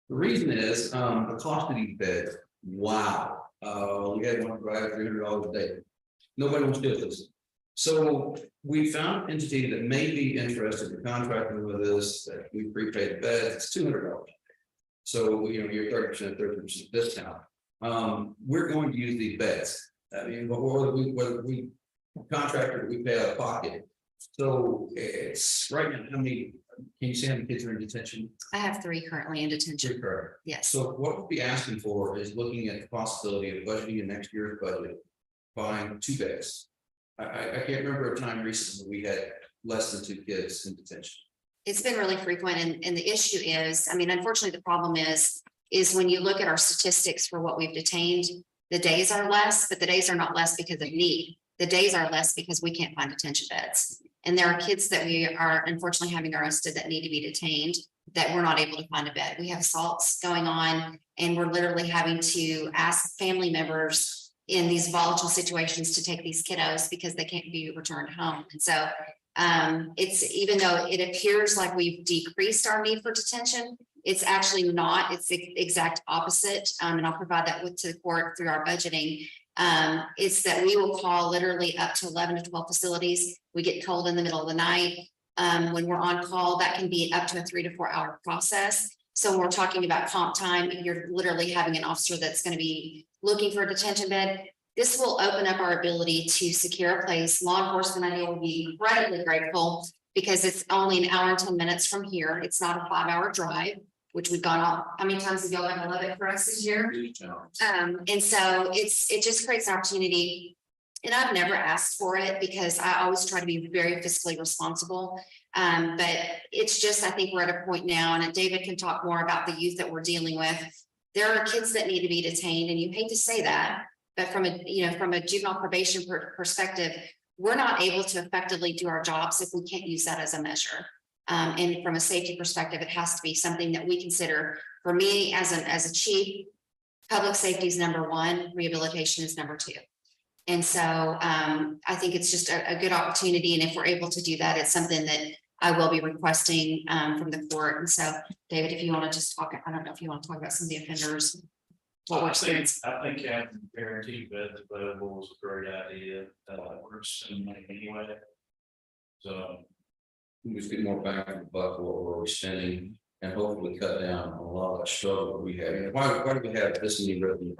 S12: The reason is the cost of these beds. Wow, we had one provide $300 a day. Nobody wants to do this. So we found an entity that may be interested in contracting with us. That we prepaid the beds. It's $200. So you're 30% discount. We're going to use these beds. I mean, whether we contractor we pay out of pocket. So it's right now. How many? Can you see how many kids are in detention?
S8: I have 3 currently in detention. Yes.
S12: So what we'll be asking for is looking at the possibility of budgeting in next year's budget, buying 2 beds. I can't remember a time recently we had less than 2 kids in detention.
S8: It's been really frequent, and the issue is, I mean, unfortunately, the problem is when you look at our statistics for what we've detained, the days are less, but the days are not less because of need. The days are less because we can't find detention beds. And there are kids that we are unfortunately having arrested that need to be detained that we're not able to find a bed. We have assaults going on, and we're literally having to ask family members in these volatile situations to take these kiddos because they can't be returned home. And so it's, even though it appears like we've decreased our need for detention, it's actually not. It's the exact opposite. And I'll provide that to the court through our budgeting. It's that we will call literally up to 11 to 12 facilities. We get told in the middle of the night. When we're on call, that can be up to a 3 to 4 hour process. So when we're talking about comp time, you're literally having an officer that's going to be looking for a detention bed. This will open up our ability to secure a place. Law enforcement, I know, will be incredibly grateful because it's only an hour and 10 minutes from here. It's not a 5-hour drive, which we've gone on. How many times have y'all gone to love it for us this year? And so it just creates an opportunity. And I've never asked for it because I always try to be very fiscally responsible. But it's just, I think we're at a point now, and David can talk more about the youth that we're dealing with. There are kids that need to be detained, and you hate to say that, but from a juvenile probation perspective, we're not able to effectively do our jobs if we can't use that as a measure. And from a safety perspective, it has to be something that we consider. For me, as a chief, public safety is number one, rehabilitation is number two. And so I think it's just a good opportunity. And if we're able to do that, it's something that I will be requesting from the court. And so, David, if you want to just talk, I don't know if you want to talk about some of the offenders. What we're experiencing.
S4: I think having guaranteed beds available is a great idea. We're spending money anyway. So.
S12: We just get more bang for the buck what we're spending and hopefully cut down on a lot of the struggle that we have. And why do we have this many revenue?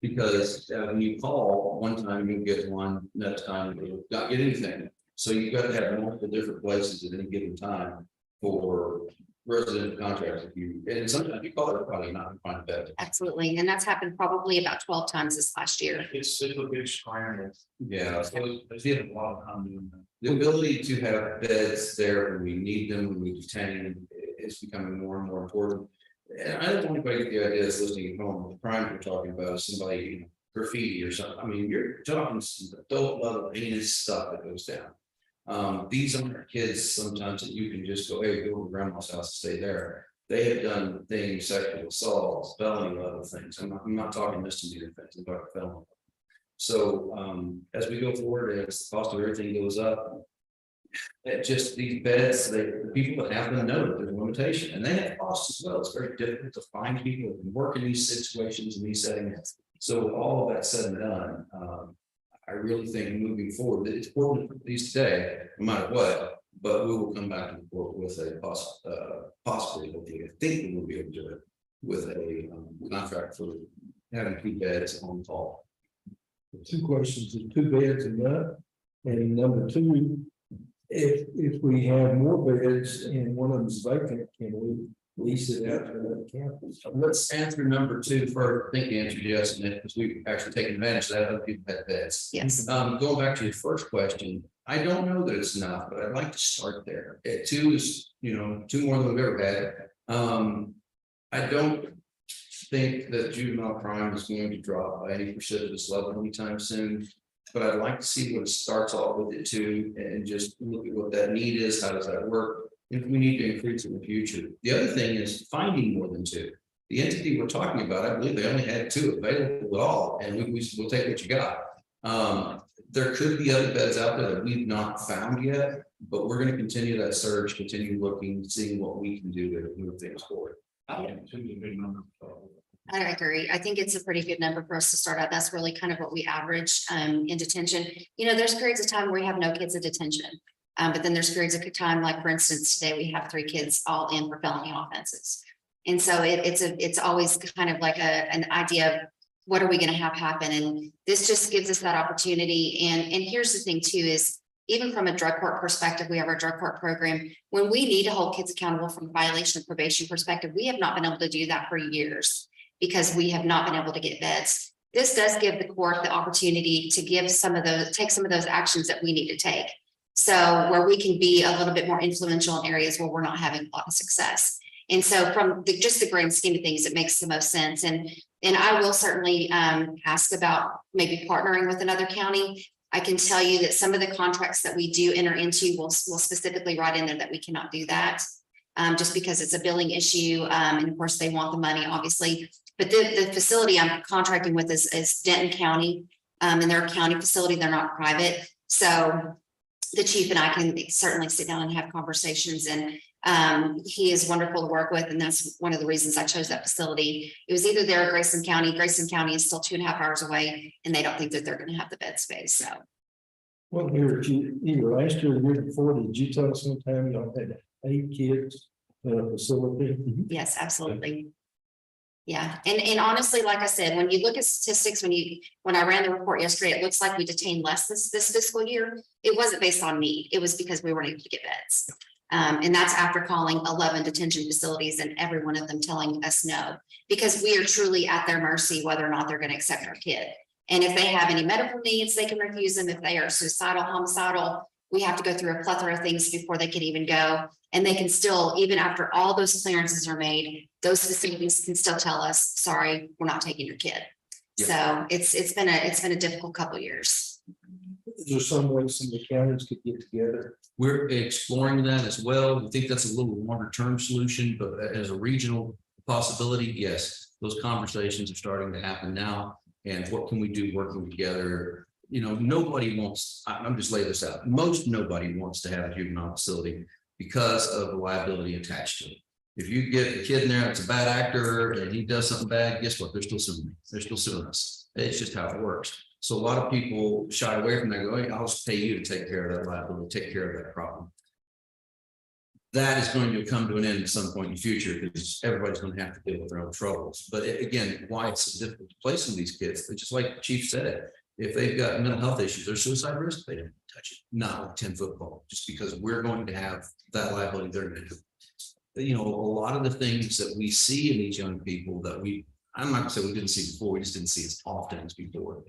S12: Because when you call one time, you get one, next time you don't get anything. So you've got to have multiple different places at any given time for resident contracts. And sometimes you call it probably not to find a bed.
S8: Absolutely. And that's happened probably about 12 times this last year.
S4: It's a big scramble.
S12: Yeah.
S4: So there's a lot of time doing that.
S12: The ability to have beds there when we need them, when we detain, is becoming more and more important. And I don't want anybody to get the idea that's listening at home, the crime we're talking about is somebody, graffiti or something. I mean, you're talking some adult level heinous stuff that goes down. These aren't kids sometimes that you can just go, hey, go to grandma's house and stay there. They have done things, sexual assaults, felony level things. I'm not talking misdemeanor things, I'm talking felony. So as we go forward, as the cost of everything goes up, it just these beds, the people that have them know that there's a limitation, and they have costs as well. It's very difficult to find people who can work in these situations in these settings. So with all of that said and done, I really think moving forward, it's important to put these today, no matter what, but we will come back to the court with a possibly, I think we will be able to do it with a contract for having 2 beds on call.
S5: 2 questions, is 2 beds enough? And number 2, if we have more beds and one of them is vacant, can we lease it out to another campus?
S12: Let's answer number 2 first. I think the answer is yes, and because we've actually taken advantage of that, other people had beds.
S8: Yes.
S12: Going back to your first question, I don't know that it's enough, but I'd like to start there. 2 is, 2 more than we've ever had. I don't think that juvenile crime is going to drop by any precipitous level anytime soon. But I'd like to see what it starts off with it too, and just look at what that need is, how does that work? If we need to increase in the future. The other thing is finding more than 2. The entity we're talking about, I believe they only had 2 available at all, and we'll take what you got. There could be other beds out there that we've not found yet, but we're going to continue that search, continue looking, seeing what we can do to move things forward.
S4: I think 2 is a big number.
S8: I agree. I think it's a pretty good number for us to start out. That's really kind of what we average in detention. There's periods of time where we have no kids in detention. But then there's periods of time, like for instance, today we have 3 kids all in for felony offenses. And so it's always kind of like an idea of what are we going to have happen? And this just gives us that opportunity. And here's the thing too, is even from a drug court perspective, we have our drug court program. When we need to hold kids accountable from a violation of probation perspective, we have not been able to do that for years, because we have not been able to get beds. This does give the court the opportunity to take some of those actions that we need to take. So where we can be a little bit more influential in areas where we're not having a lot of success. And so from just the grand scheme of things, it makes the most sense. And I will certainly ask about maybe partnering with another county. I can tell you that some of the contracts that we do enter into will specifically write in there that we cannot do that. Just because it's a billing issue. And of course they want the money, obviously. But the facility I'm contracting with is Denton County, and they're a county facility, they're not private. So the chief and I can certainly sit down and have conversations, and he is wonderful to work with. And that's one of the reasons I chose that facility. It was either there or Grayson County. Grayson County is still 2.5 hours away, and they don't think that they're going to have the bed space. So.
S5: Well, either last year or the year before, did you tell us sometime y'all had 8 kids in a facility?
S8: Yes, absolutely. Yeah, and honestly, like I said, when you look at statistics, when I ran the report yesterday, it looks like we detained less this fiscal year. It wasn't based on need, it was because we weren't able to get beds. And that's after calling 11 detention facilities and every one of them telling us no, because we are truly at their mercy whether or not they're gonna accept our kid. And if they have any medical needs, they can refuse them. If they are suicidal, homicidal, we have to go through a plethora of things before they can even go. And they can still, even after all those clearances are made, those facilities can still tell us, sorry, we're not taking your kid. So it's been a difficult couple of years.
S5: Is there some way some of the counties could get together?
S12: We're exploring that as well. We think that's a little longer term solution, but as a regional possibility, yes, those conversations are starting to happen now. And what can we do working together? You know, nobody wants, I'm just laying this out. Nobody wants to have a juvenile facility because of the liability attached to it. If you get a kid in there that's a bad actor and he does something bad, guess what? They're still suing me. They're still suing us. It's just how it works. So a lot of people shy away from that, going, I'll just pay you to take care of that liability, take care of that problem. That is going to come to an end at some point in the future because everybody's going to have to deal with their own troubles. But again, why it's so difficult to place in these kids, it's just like the Chief said, if they've got mental health issues or suicide risk, they don't touch it. Not like 10 football, just because we're going to have that liability. They're going to do. You know, a lot of the things that we see in these young people that I'm not gonna say we didn't see before, we just didn't see as often as before.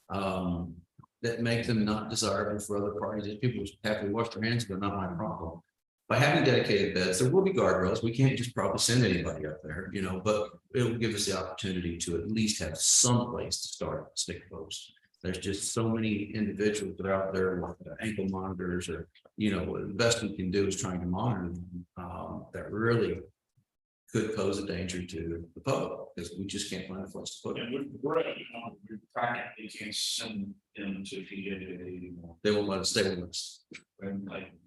S12: That make them not desirable for other parties. If people have to wash their hands, they're not my problem. By having dedicated beds, there will be guardrails. We can't just probably send anybody up there, you know, but it'll give us the opportunity to at least have some place to start stick posts. There's just so many individuals that are out there with ankle monitors, or, you know, the best we can do is trying to monitor them, that really could pose a danger to the public because we just can't find a place to put them.
S1: We're practically can't send them to TJJD anymore.
S12: They won't let us stay with us.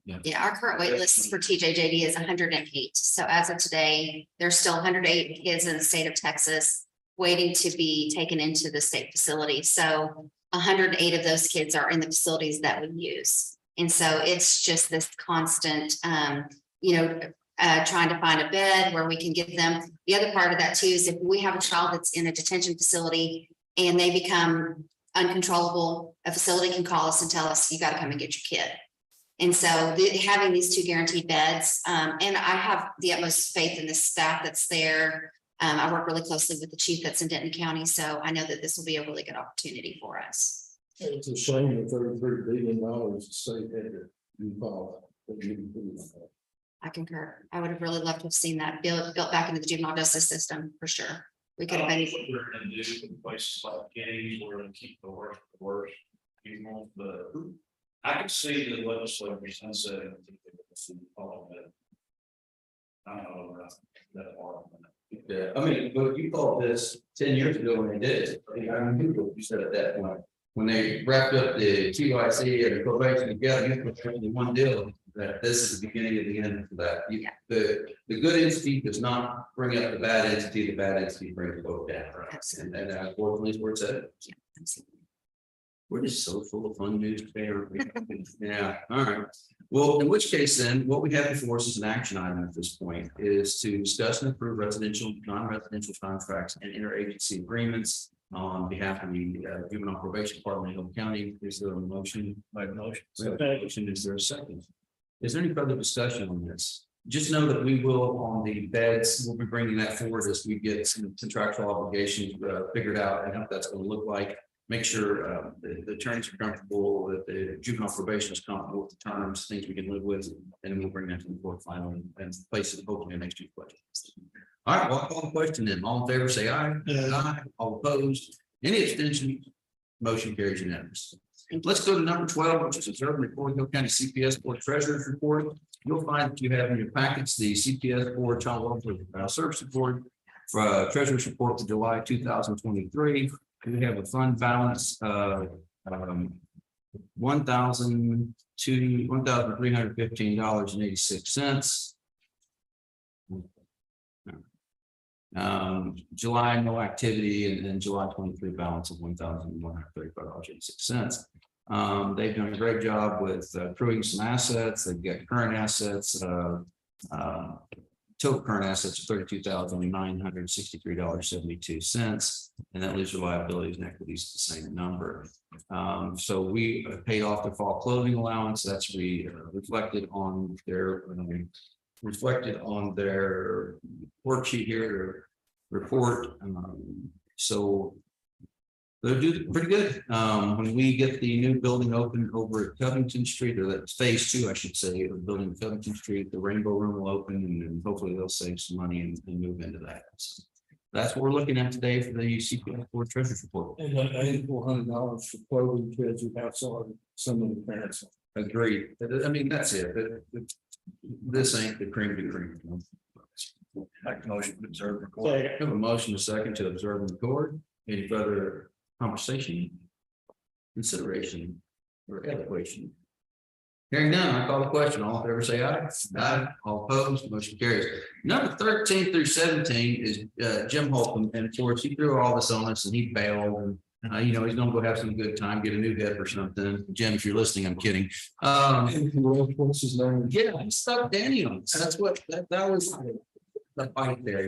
S8: Yeah, our current wait list for TJJD is 108. So as of today, there's still 108 kids in the state of Texas waiting to be taken into the state facility. So 108 of those kids are in the facilities that we use. And so it's just this constant, trying to find a bed where we can get them. The other part of that too is if we have a child that's in a detention facility and they become uncontrollable, a facility can call us and tell us, you got to come and get your kid. And so having these 2 guaranteed beds, and I have the utmost faith in the staff that's there. I work really closely with the chief that's in Denton County, so I know that this will be a really good opportunity for us.
S5: It's a shame that $33 billion the state had to involve.
S8: I concur. I would have really loved to have seen that built back into the juvenile justice system for sure. We could have been.
S1: We're gonna do in places like Kenny's, we're gonna keep the worst. But I can see the legislators and say, all of it. I don't know about that part.
S12: Yeah, I mean, but you called this 10 years ago when they did it. I mean, you said at that point, when they wrapped up the TYC and the probation together, you put in one deal that this is the beginning of the end for that. The good entity does not bring up the bad entity brings it both down. Right? And unfortunately is where it's at.
S8: Yeah, absolutely.
S12: We're just so full of fun news today. Yeah, all right. Well, in which case then, what we have before us as an action item at this point is to discuss and approve residential, non-residential contracts and interagency agreements on behalf of the Juvenile Probation Department in Hill County. Is there a motion? My motion. Is there a second? Is there any further discussion on this? Just know that we will, on the beds, we'll be bringing that forward as we get some contractual obligations figured out and what that's going to look like. Make sure the attorneys are comfortable, that the juvenile probation is comfortable with the terms, things we can live with, and then we'll bring that to the court final and place it hopefully in next year's budget. All right, well, I'll call the question then. All in favor, say aye. Aye. All opposed, any abstention? Motion carries unanimous. Let's go to number 12, which is observe and report Hill County CPS Board Treasurer's Report. You'll find that you have in your packets the CPS Board Child Welfare Service Report for Treasurer's Report for July 2023. We have a fund balance of $1,315.86. July no activity, and then July 23 balance of $1,135.86. They've done a great job with accruing some assets. They've got current assets total current assets of $32,963.72. And that leaves your liabilities and equities the same number. So we paid off the fall clothing allowance. That's reflected on their worksheet here, report. So they're doing pretty good. When we get the new building open over at Covington Street, or that's phase 2, I should say, of the building at Covington Street, the Rainbow Room will open, and then hopefully they'll save some money and move into that. So that's what we're looking at today for the CPF board treasurer's report.
S5: And $8,400 for clothing kids who have some of the parents.
S12: Agreed. I mean, that's it. This ain't the cream de cream.
S13: Make a motion to observe and record.
S3: Second.
S12: Have a motion, a second to observe and record. Any further conversation? Consideration or evaluation? Hearing none, I call the question. All in favor, say aye. Aye. All opposed, motion carries. Number 13 through 17 is Jim Holcomb, and of course, he threw all this on us and he bailed. And he's gonna go have some good time, get a new head or something. Jim, if you're listening, I'm kidding.
S5: What's his name?
S12: Yeah, I stuck Danny on. That's what that was. The fight there,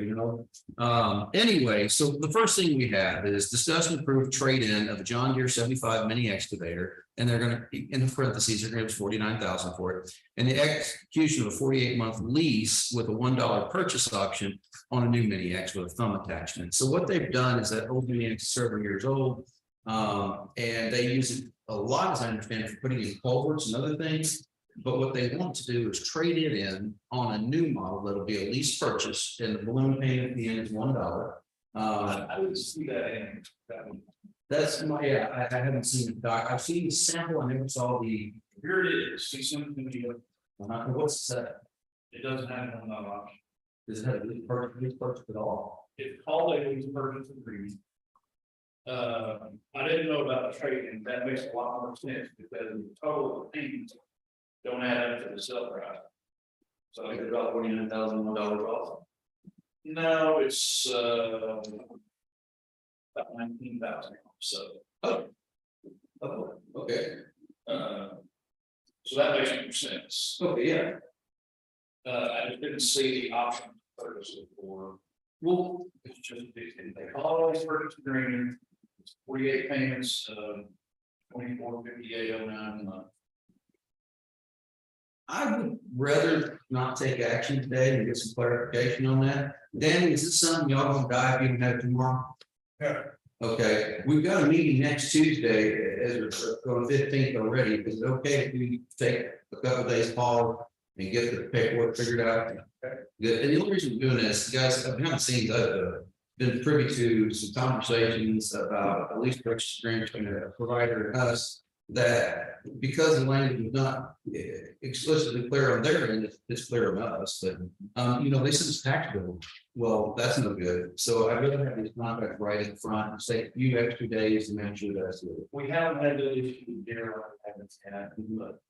S12: anyway, so the first thing we have is discuss and approve trade-in of a John Deere 75 mini excavator, and they're gonna, in the parentheses, they're gonna have $49,000 for it, and the execution of a 48-month lease with a $1 purchase option on a new mini X with a thumb attachment. So what they've done is that old mini X is several years old, and they use it a lot, as I understand, for putting in culverts and other things. But what they want to do is trade it in on a new model that'll be a lease purchase, and the balloon payment at the end is $1.
S6: I would see that in.
S12: That's my, I haven't seen it, Doc. I've seen the sample. I never saw the.
S6: Here it is, see something you,
S12: What's that?
S6: it doesn't have it on that option.
S12: Does it have a lease purchase at all?
S6: It's called a lease purchase agreement. I didn't know about the trading, that makes a lot more sense because the total payments don't add up to the sale price. So
S12: Like about $49,000 off.
S6: no, it's about 19,000, so.
S12: Oh, okay.
S6: So that makes more sense.
S12: Okay, yeah.
S6: I just didn't see the option to purchase it for. Well, it's just, they call it a purchase agreement, it's 48 payments, $24.5809 a month.
S12: I would rather not take action today and get some clarification on that. Danny, is this something y'all gonna dive in and have tomorrow?
S3: Yeah.
S12: Okay, we've got a meeting next Tuesday, as we're on 15th already. Is it okay if we take a couple days pause and get the paperwork figured out? Good. And the only reason we're doing this, guys, behind the scenes, I've been privy to some conversations about at least purchase agreement between a provider and us. That because the language is not explicitly clear on their end, it's clear on us, but they said it's tax bill. Well, that's no good. So I'd rather have this contract right in front and say a few extra days to make sure that's it.
S6: We haven't had the issue there, haven't had, but.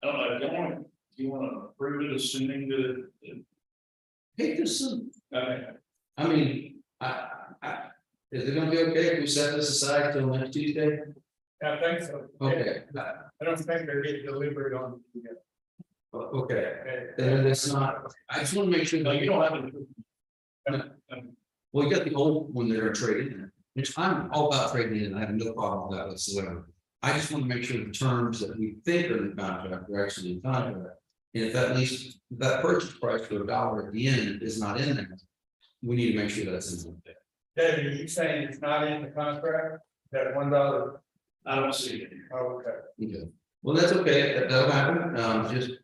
S6: I don't know, do you want to approve it, assuming that?
S12: Hey, this is,
S6: Okay.
S12: I mean, is it gonna be okay if we set this aside till next Tuesday?
S3: I think so.
S12: Okay,
S3: I don't think they're getting delivered on.
S12: okay, then it's not, I just wanna make sure.
S6: No,
S12: that
S6: you don't have to.
S12: Well, you got the old one they're trading in, which I'm all about trading in, I have no problem with that whatsoever. I just want to make sure the terms that we think are in the contract are actually in contract. And if at least that purchase price for $1 at the end is not in there, we need to make sure that's in there.
S3: David, are you saying it's not in the contract, that $1?
S6: I don't see it.
S3: Oh, okay.
S12: Okay, well, that's okay, that'll happen, just,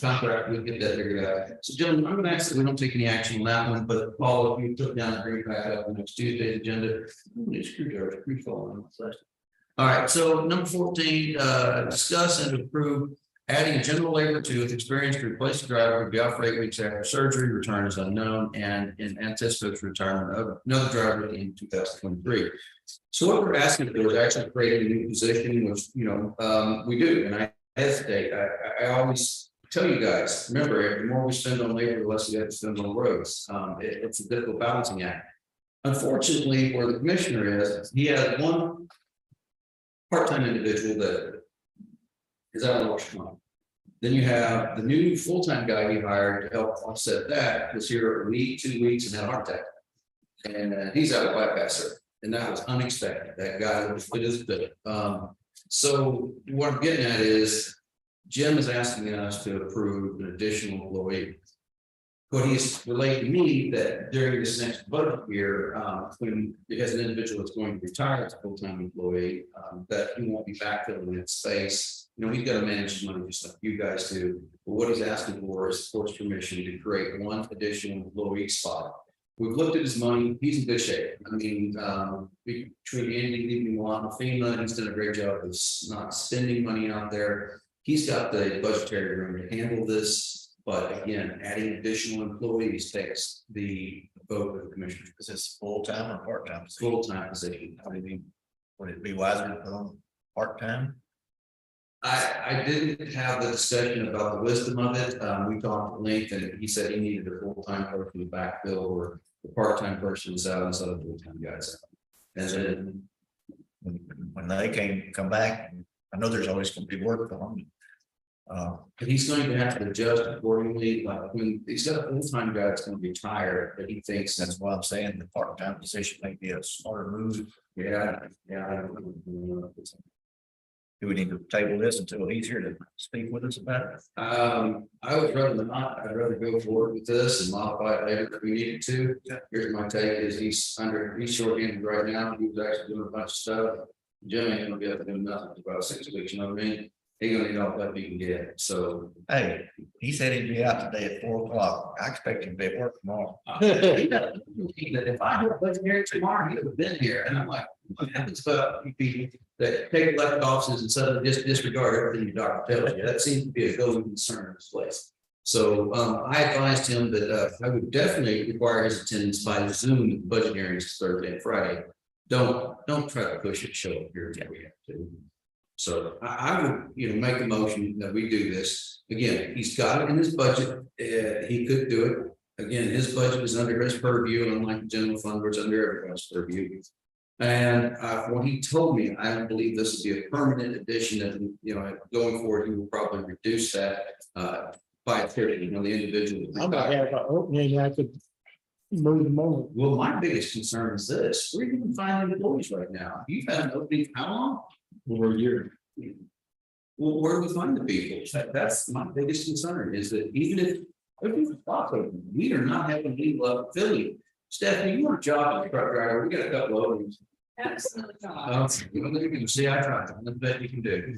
S12: contract, we'll get that figured out. So, gentlemen, I'm gonna ask that we don't take any action on that one, but Paul, if you took down and bring it back up on next Tuesday's agenda. All right, so number 14, discuss and approve adding a general labor to with experience to replace the driver who be off for 8 weeks after surgery, return is unknown, and in anticipates retirement of another driver in 2023. So what we're asking for is actually creating a new position, which, we do, and I hesitate. I always tell you guys, remember, the more we spend on labor, the less we have to spend on roads. It's a difficult balancing act. Unfortunately, where the commissioner is, he has one part-time individual that is out of Washington. Then you have the new full-time guy he hired to help offset that, was here a week, 2 weeks, and had a heart attack. And he's out of bypasser, and that was unexpected. That guy was fit as a fiddle. So what I'm getting at is Jim is asking us to approve an additional employee. But he's relayed to me that during this next budget year, when he has an individual that's going to retire as a full-time employee, that he won't be backfilling that space. You know, we've got to manage money just like you guys do. But what he's asking for is court's permission to create one additional employee spot. We've looked at his money. He's in good shape. I mean, between Andy leaving along with FEMA, he's done a great job of not spending money out there. He's got the budgetary room to handle this. But again, adding additional employees takes the vote of the commissioners.
S13: Is this full-time or part-time?
S12: Full-time position.
S13: Would it be wiser to put on part-time?
S12: I didn't have the discussion about the wisdom of it. We talked at length and he said he needed a full-time person to backfill, or the part-time person is out instead of full-time guys. And then
S13: When they come back, I know there's always going to be work for them.
S12: but he's going to have to adjust accordingly. Like when he's got a full-time guy that's going to be tired, but he thinks
S13: That's why I'm saying the part-time position may be a smarter move.
S12: yeah. I don't know.
S13: Do we need to table this until he's here to speak with us about it?
S12: I would rather not. I'd rather go forward with this and modify it later if we needed to. Here's my take is he's short-handed right now. He was actually doing a bunch of stuff. Jim ain't gonna be able to do nothing for about 6 weeks, you know what I mean? He's gonna need all the help he can get, so.
S13: Hey, he said he'd be out today at 4 o'clock. I expect him to be at work tomorrow.
S12: If I had been here tomorrow, he would have been here, and I'm like, what happens to people that take elected offices and suddenly just disregard everything your doctor tells you? That seems to be a going concern in this place. So I advised him that I would definitely require his attendance by Zoom at the budget hearings Thursday and Friday. Don't try to push it, show up here if we have to. So I would, make a motion that we do this. Again, he's got it in his budget. He could do it. Again, his budget is under his purview, unlike the general fund, where it's under everyone's purview. And when he told me, I don't believe this would be a permanent addition, and going forward, he will probably reduce that by 30, the individual.
S3: I might have an opening, I could move them over.
S12: Well, my biggest concern is this: where are you going to find employees right now? You've had an opening how long?
S5: Over a year.
S12: Well, where do we find the people? That's my biggest concern, is that even if we thought of them, we are not having legal up Philly. Stephanie, you want a job as a truck driver? We got a couple of openings.
S10: Absolutely.
S12: See, I tried. I bet you can do.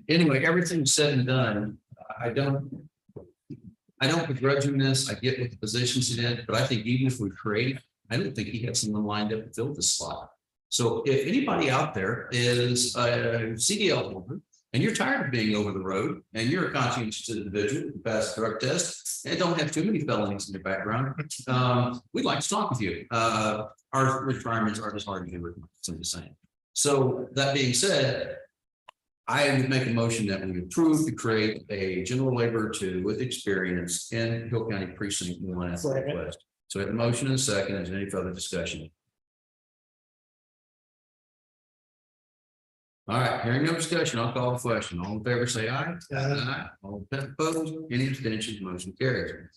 S12: Anyway, everything's said and done. I don't begrudge him this. I get what the positions he did, but I think even if we create, I don't think he has someone lined up to fill this slot. So if anybody out there is a CDL holder and you're tired of being over the road and you're a conscientious individual who passed the drug test and don't have too many felonies in your background, we'd like to talk with you. Our requirements are just hard to do. It's the same. So that being said, I would make a motion that we approve to create a general laborer with experience in Hill County Precinct 1 at West. So we have a motion and a second. Is there any further discussion? All right, hearing no discussion, I'll call the question. All in favor, say aye. Aye. All opposed, any abstentions, motion carries.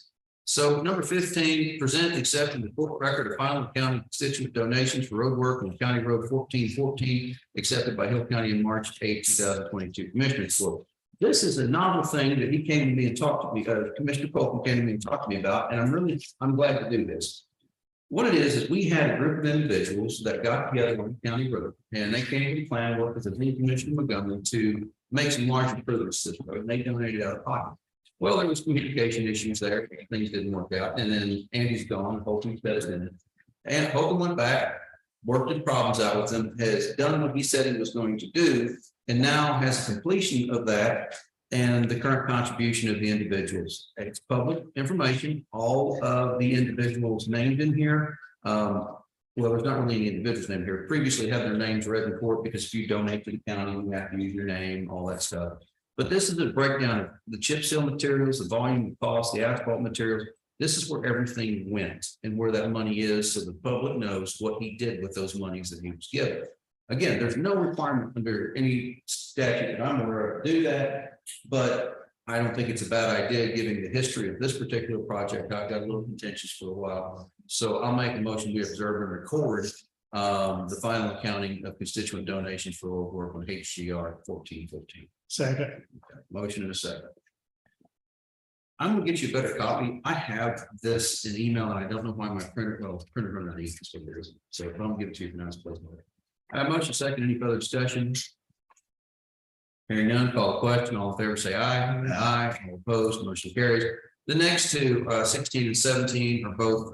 S12: So number 15, present, accept, and report record of final county constituent donations for road work on County Road 1414, accepted by Hill County in March 8, 2022 Commissioners Court. This is a novel thing that he came to me and talked to me, Commissioner Copeland came to me and talked to me about, and I'm glad to do this. What it is we had a group of individuals that got together on County Road, and they came to the plan, worked with the City Commissioner Montgomery to make some large improvements to this road, and they donated out of pocket. Well, there was communication issues there, things didn't work out, and then Andy's gone, Holton's better in it. And Holton went back, worked the problems out with them, has done what he said he was going to do, and now has a completion of that and the current contribution of the individuals. It's public information, all of the individuals named in here. Well, there's not really any individuals named here. Previously had their names read in court, because if you donate to the county, you have to use your name, all that stuff. But this is a breakdown of the chip seal materials, the volume, the cost, the asphalt materials. This is where everything went and where that money is, so the public knows what he did with those monies that he was given. Again, there's no requirement under any statute that I'm aware of to do that, but I don't think it's a bad idea, given the history of this particular project. I've got a little contentious for a while. So I'll make a motion, we observe and record the final accounting of constituent donations for road work on HGR 1415.
S3: Second.
S12: Motion and a second. I'm gonna get you a better copy. I have this in email and I don't know why my printer underneath. So if I'm giving it to you, now it's placed. I have motion second. Any further discussion? Hearing none, call the question. All in favor, say aye. Aye. All opposed, motion carries. The next two, 16 and 17 are both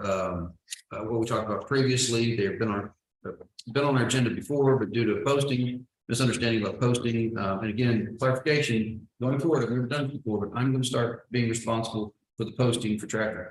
S12: what we talked about previously. They've been on our agenda before, but due to posting, misunderstanding about posting, and again, clarification, going forward, I've never done it before, but I'm gonna start being responsible for the posting for traffic.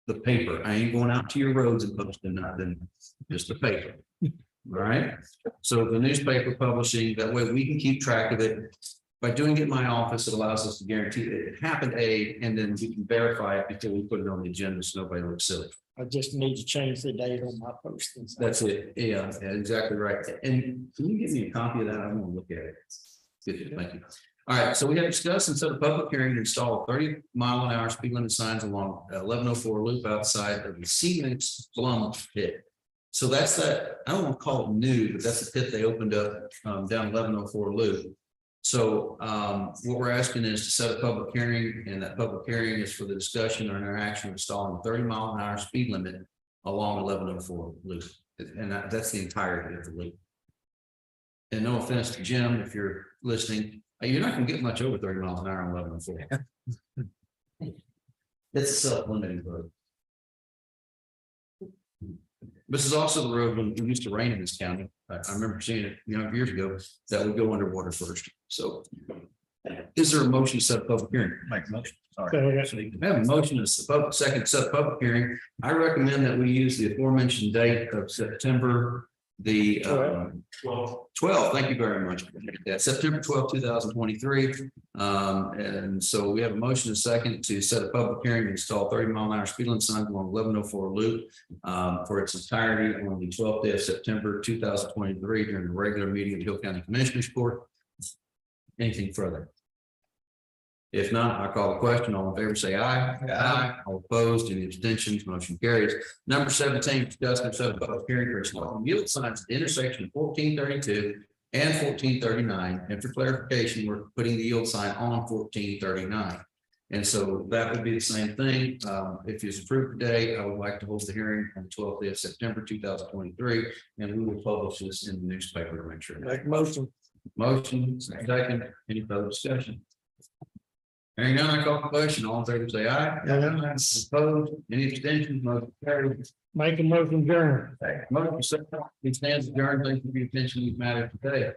S12: The paper, I ain't going out to your roads and posting nothing, just the paper. All right, so the newspaper publishing, that way we can keep track of it. By doing it in my office, it allows us to guarantee that it happened, and then we can verify it before we put it on the agenda, so nobody looks silly.
S3: I just need to change the date on my postings.
S12: That's it. Yeah, exactly right. And can you give me a copy of that? I want to look at it. Good, thank you. All right, so we have discussed and set a public hearing to install 30-mile-an-hour speed limit signs along 1104 loop outside of the Sealinks Blum pit. So that's that, I don't want to call it new, but that's the pit they opened up down 1104 loop. So what we're asking is to set a public hearing, and that public hearing is for the discussion or interaction of installing a 30-mile-an-hour speed limit along 1104 loop. And that's the entirety of the loop. And no offense to Jim, if you're listening, you're not gonna get much over 30 miles an hour on 1104. It's a self-limiting road. This is also the road when it used to rain in this county. I remember seeing it, years ago, that would go underwater first. So is there a motion to set a public hearing?
S13: Make a motion. Sorry.
S12: So you have a motion to set a second to set a public hearing. I recommend that we use the aforementioned date of September the 12th. Thank you very much. That's September 12th, 2023. And so we have a motion and a second to set a public hearing to install 30-mile-an-hour speed limit signs along 1104 loop for its entirety on the 12th day of September 2023 during the regular meeting of the Hill County Commissioners Court. Anything further? If not, I call the question. All in favor, say aye. Aye. All opposed, any abstentions, motion carries. Number 17, discuss and set a public hearing for installing yield signs at the intersection of 1432 and 1439. And for clarification, we're putting the yield sign on 1439. And so that would be the same thing. If it's approved today, I would like to hold the hearing on the 12th day of September 2023, and we will publish this in the newspaper to make sure.
S3: Make motion.
S12: Motion, second, any further discussion? Hearing none, I call the question. All in favor, say aye. Opposed, any abstentions, motion carried.
S3: Make a motion, adjourn.
S12: Motion second, it stands adjourned. Thank you for your attention to these matters today.